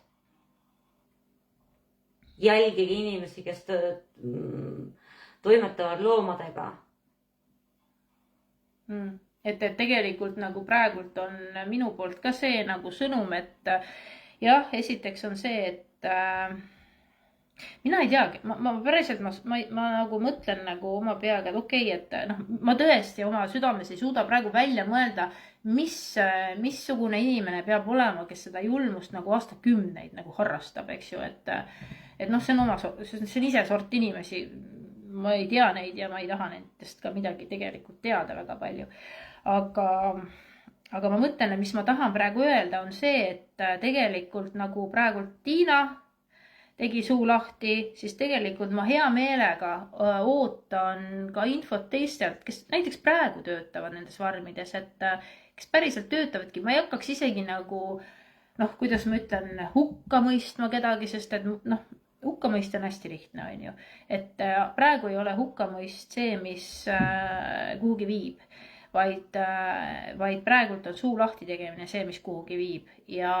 Jälgige inimesi, kes toimetavad loomadega. Et tegelikult nagu praegult on minu poolt ka see nagu sõnum, et jah, esiteks on see, et mina ei teagi, ma päriselt, ma nagu mõtlen nagu oma peaga, et okei, et ma tõesti oma südames ei suuda praegu välja mõelda, missugune inimene peab olema, kes seda julmust nagu aastakümneid nagu harrastab, eks ju, et see on ise sort inimesi, ma ei tea neid ja ma ei taha nendest ka midagi tegelikult teada väga palju, aga ma mõtlen, mis ma tahan praegu öelda, on see, et tegelikult nagu praegult Tiina tegi suu lahti, siis tegelikult ma hea meelega ootan ka infot teistelt, kes näiteks praegu töötavad nendes farmides, et kes päriselt töötavadki. Ma ei hakkaks isegi nagu, kuidas ma ütlen, hukka mõistma kedagi, sest et hukkamõist on hästi lihtne, on ju. Et praegu ei ole hukkamõist see, mis kuhugi viib. vaid praegult on suu lahti tegemine see, mis kuhugi viib. Ja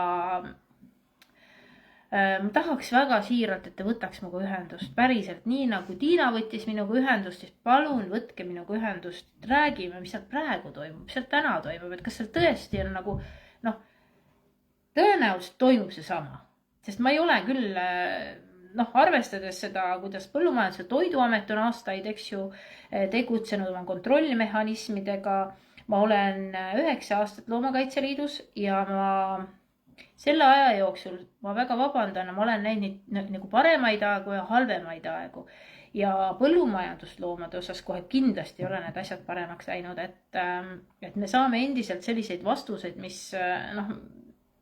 ma tahaks väga siiralt, et te võtaks minuga ühendust päriselt, nii nagu Tiina võttis minuga ühendust, siis palun võtke minuga ühendust, räägime, mis seal praegu toimub, mis seal täna toimub, et kas seal tõesti on nagu, noh, tõenäoliselt toimub see sama, sest ma ei ole küll, noh, arvestades seda, kuidas Põllumajandus- ja Toiduamet on aastaid, eks ju, tegutsenud oma kontrollimehhanismidega, ma olen 9 aastat Loomakaitse Liidus ja ma selle aja jooksul, ma väga vabandan, ma olen näinud nagu paremaid aegu ja halvemaid aegu. Ja põllumajandusloomade osas kohe kindlasti ei ole need asjad paremaks läinud, et me saame endiselt selliseid vastuseid, mis, noh,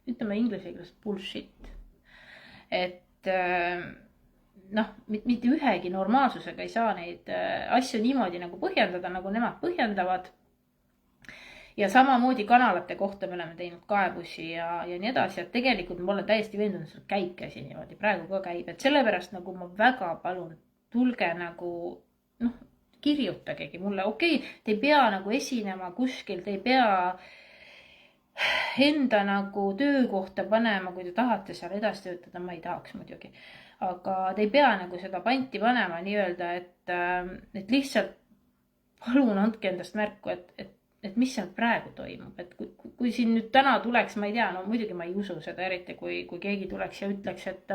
ütleme inglise keeles bullshit. Et, noh, mitte ühegi normaalsusega ei saa neid asju niimoodi nagu põhjendada, nagu nemad põhjendavad. Ja samamoodi kanalate kohta me oleme teinud kaebusi ja nii edasi, et tegelikult ma olen täiesti veendunud, et käib käsi niimoodi, praegu ka käib, et sellepärast nagu ma väga palun, tulge nagu, noh, kirjutagegi mulle, okei, te ei pea nagu esinema kuskil, te ei pea enda nagu töökohta panema, kui te tahate seal edasi töötada, ma ei tahaks muidugi. Aga te ei pea nagu seda panti panema nii-öelda, et lihtsalt palun andke endast märku, et mis seal praegu toimub, et kui siin nüüd täna tuleks, ma ei tea, no muidugi ma ei usu seda eriti, kui keegi tuleks ja ütleks, et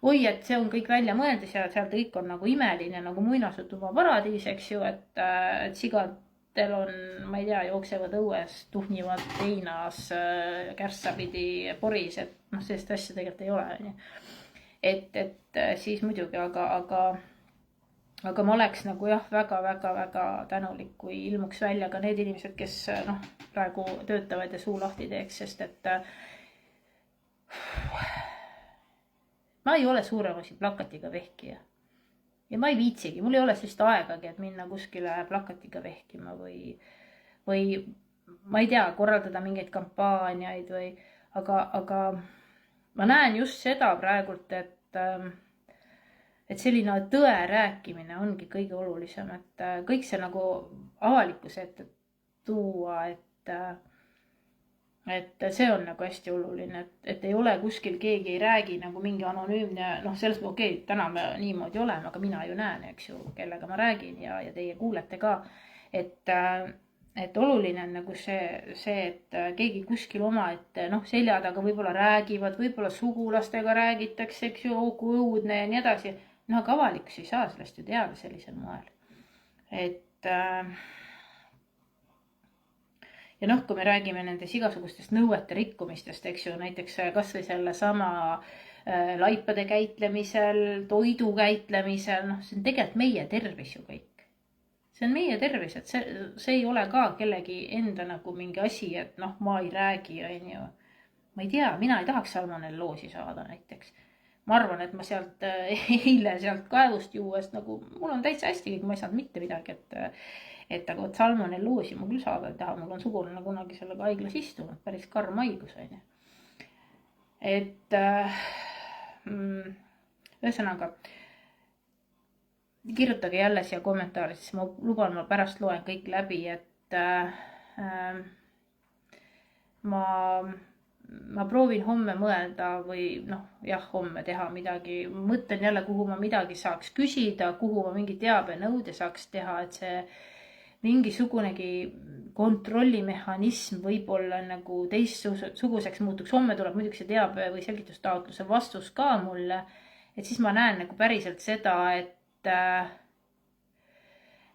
oi, et see on kõik välja mõeldis ja seal kõik on nagu imeline, nagu muinasjutumaa paradiis, eks ju, et sigadel on, ma ei tea, jooksevad õues, tuhnivad heinas, kärssapidi poris, et noh, sellist asja tegelikult ei ole. Et siis muidugi, aga ma oleks nagu jah, väga tänulik, kui ilmuks välja ka need inimesed, kes noh, praegu töötavad ja suu lahti teeks, sest et ma ei ole suuremasi plakatiga vehkija. Ja ma ei viitsigi, mul ei ole sellist aegagi, et minna kuskile plakatiga vehkima või ma ei tea, korraldada mingeid kampaaniaid või, aga ma näen just seda praegult, et selline tõe rääkimine ongi kõige olulisem, et kõik see nagu avalikkuse ette tuua, et see on nagu hästi oluline, et ei ole kuskil keegi ei räägi nagu mingi anonüümne, noh, sellest okei, täna me niimoodi oleme, aga mina ju näen, eks ju, kellega ma räägin ja teie kuulete ka, et oluline on nagu see, et keegi kuskil oma, et noh, selja taga võib-olla räägivad, võib-olla sugulastega räägitakse, eks ju, kui õudne ja nii edasi. No, aga avalikkus ei saa sellest ju teada sellisel moel. Et ja noh, kui me räägime nendes igasugustest nõuete rikkumistest, eks ju, näiteks kas või selle sama laipade käitlemisel, toidu käitlemisel, noh, see on tegelikult meie tervis ju kõik. See on meie tervis, et see ei ole ka kellegi enda nagu mingi asi, et noh, ma ei räägi, on ju. Ma ei tea, mina ei tahaks salmonelloosi saada näiteks. Ma arvan, et ma sealt eile sealt kaevust juues, nagu mul on täitsa hästi, kui ma ei saanud mitte midagi, et aga salmonelloosi ma küll saada ei taha, mul on sugulane kunagi sellega haiglas istunud, päris karm haigus, on ju. Et ühesõnaga, kirjutage jälle siia kommentaaris, ma luban, ma pärast loen kõik läbi, et ma proovin homme mõelda või noh, jah, homme teha midagi. Mõtlen jälle, kuhu ma midagi saaks küsida, kuhu ma mingi teabenõude saaks teha, et see mingisugunegi kontrollimehhanism võib-olla nagu teistsuguseks muutuks. Homme tuleb muidugi see teabe või selgitustaotluse vastus ka mulle, et siis ma näen nagu päriselt seda,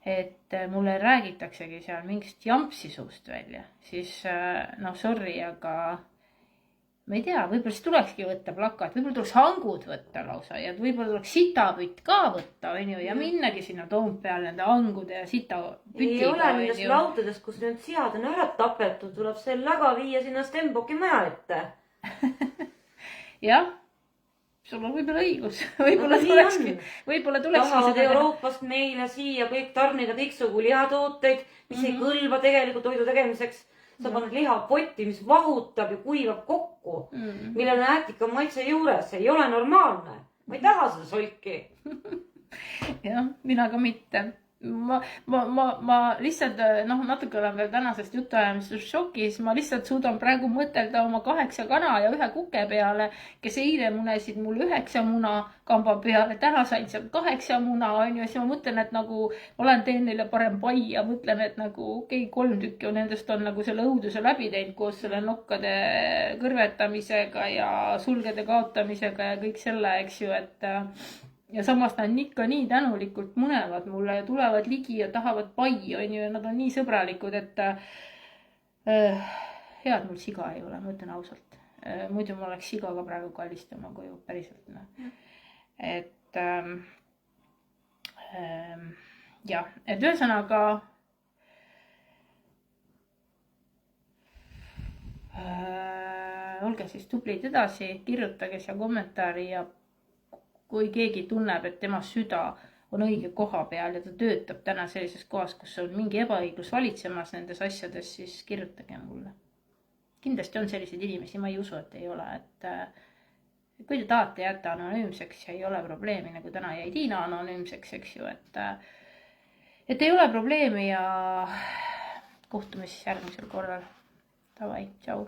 et mulle räägitaksegi seal mingist jampsi suust välja, siis noh, sorry, aga ma ei tea, võib-olla siis tulekski võtta plakat, võib-olla tuleks hangud võtta lausa ja võib-olla tuleks sitapütt ka võtta, on ju, ja minnagi sinna Toompeal nende hangude ja sitapütiga. Ei ole nendest lautadest, kus need sead on ära tapetud, tuleb see läga viia sinna Stenbocki maja ette. Jah, sul on võib-olla õigus. Võib-olla tulekski tahavad Euroopast meile siia kõik tarnida kõiksugu lihatooteid, mis ei kõlba tegelikult toidu tegemiseks. Sa paned lihapotti, mis vahutab ja kuivab kokku, millel on ätika maitse juures. Ei ole normaalne. Ma ei taha seda solki. Jah, mina ka mitte. ma lihtsalt natuke olen veel tänasest jutuajamisest šokis, ma lihtsalt suudan praegu mõtelda oma 8 kana ja 1 kuke peale, kes eile munesid mul 9 muna kamba peale, täna sain sealt 8 muna, onju, siis ma mõtlen, et nagu teen neile parem pai ja mõtlen, et nagu okei, 3 tükki nendest on nagu selle õuduse läbi teinud koos selle nokkade kõrvetamisega ja sulgede kaotamisega ja kõik selle, eks ju, et ja samas nad ikka nii tänulikult munevad mulle ja tulevad ligi ja tahavad pai, onju, ja nad on nii sõbralikud, et head mul siga ei ole, ma ütlen ausalt. Muidu ma oleks siga ka praegu kallistama koju, päriselt. Et jah, et ühesõnaga olge siis tublid edasi, kirjutage siia kommentaari ja kui keegi tunneb, et tema süda on õige koha peal ja ta töötab täna sellises kohas, kus on mingi ebaõiglus valitsemas nendes asjades, siis kirjutage mulle. Kindlasti on selliseid inimesi, ma ei usu, et ei ole, et kui te tahate jätta anonüümseks ja ei ole probleemi, nagu täna jäi Tiina anonüümseks, eks ju, et ei ole probleemi ja kohtume siis järgmisel korral. Davai, tšau.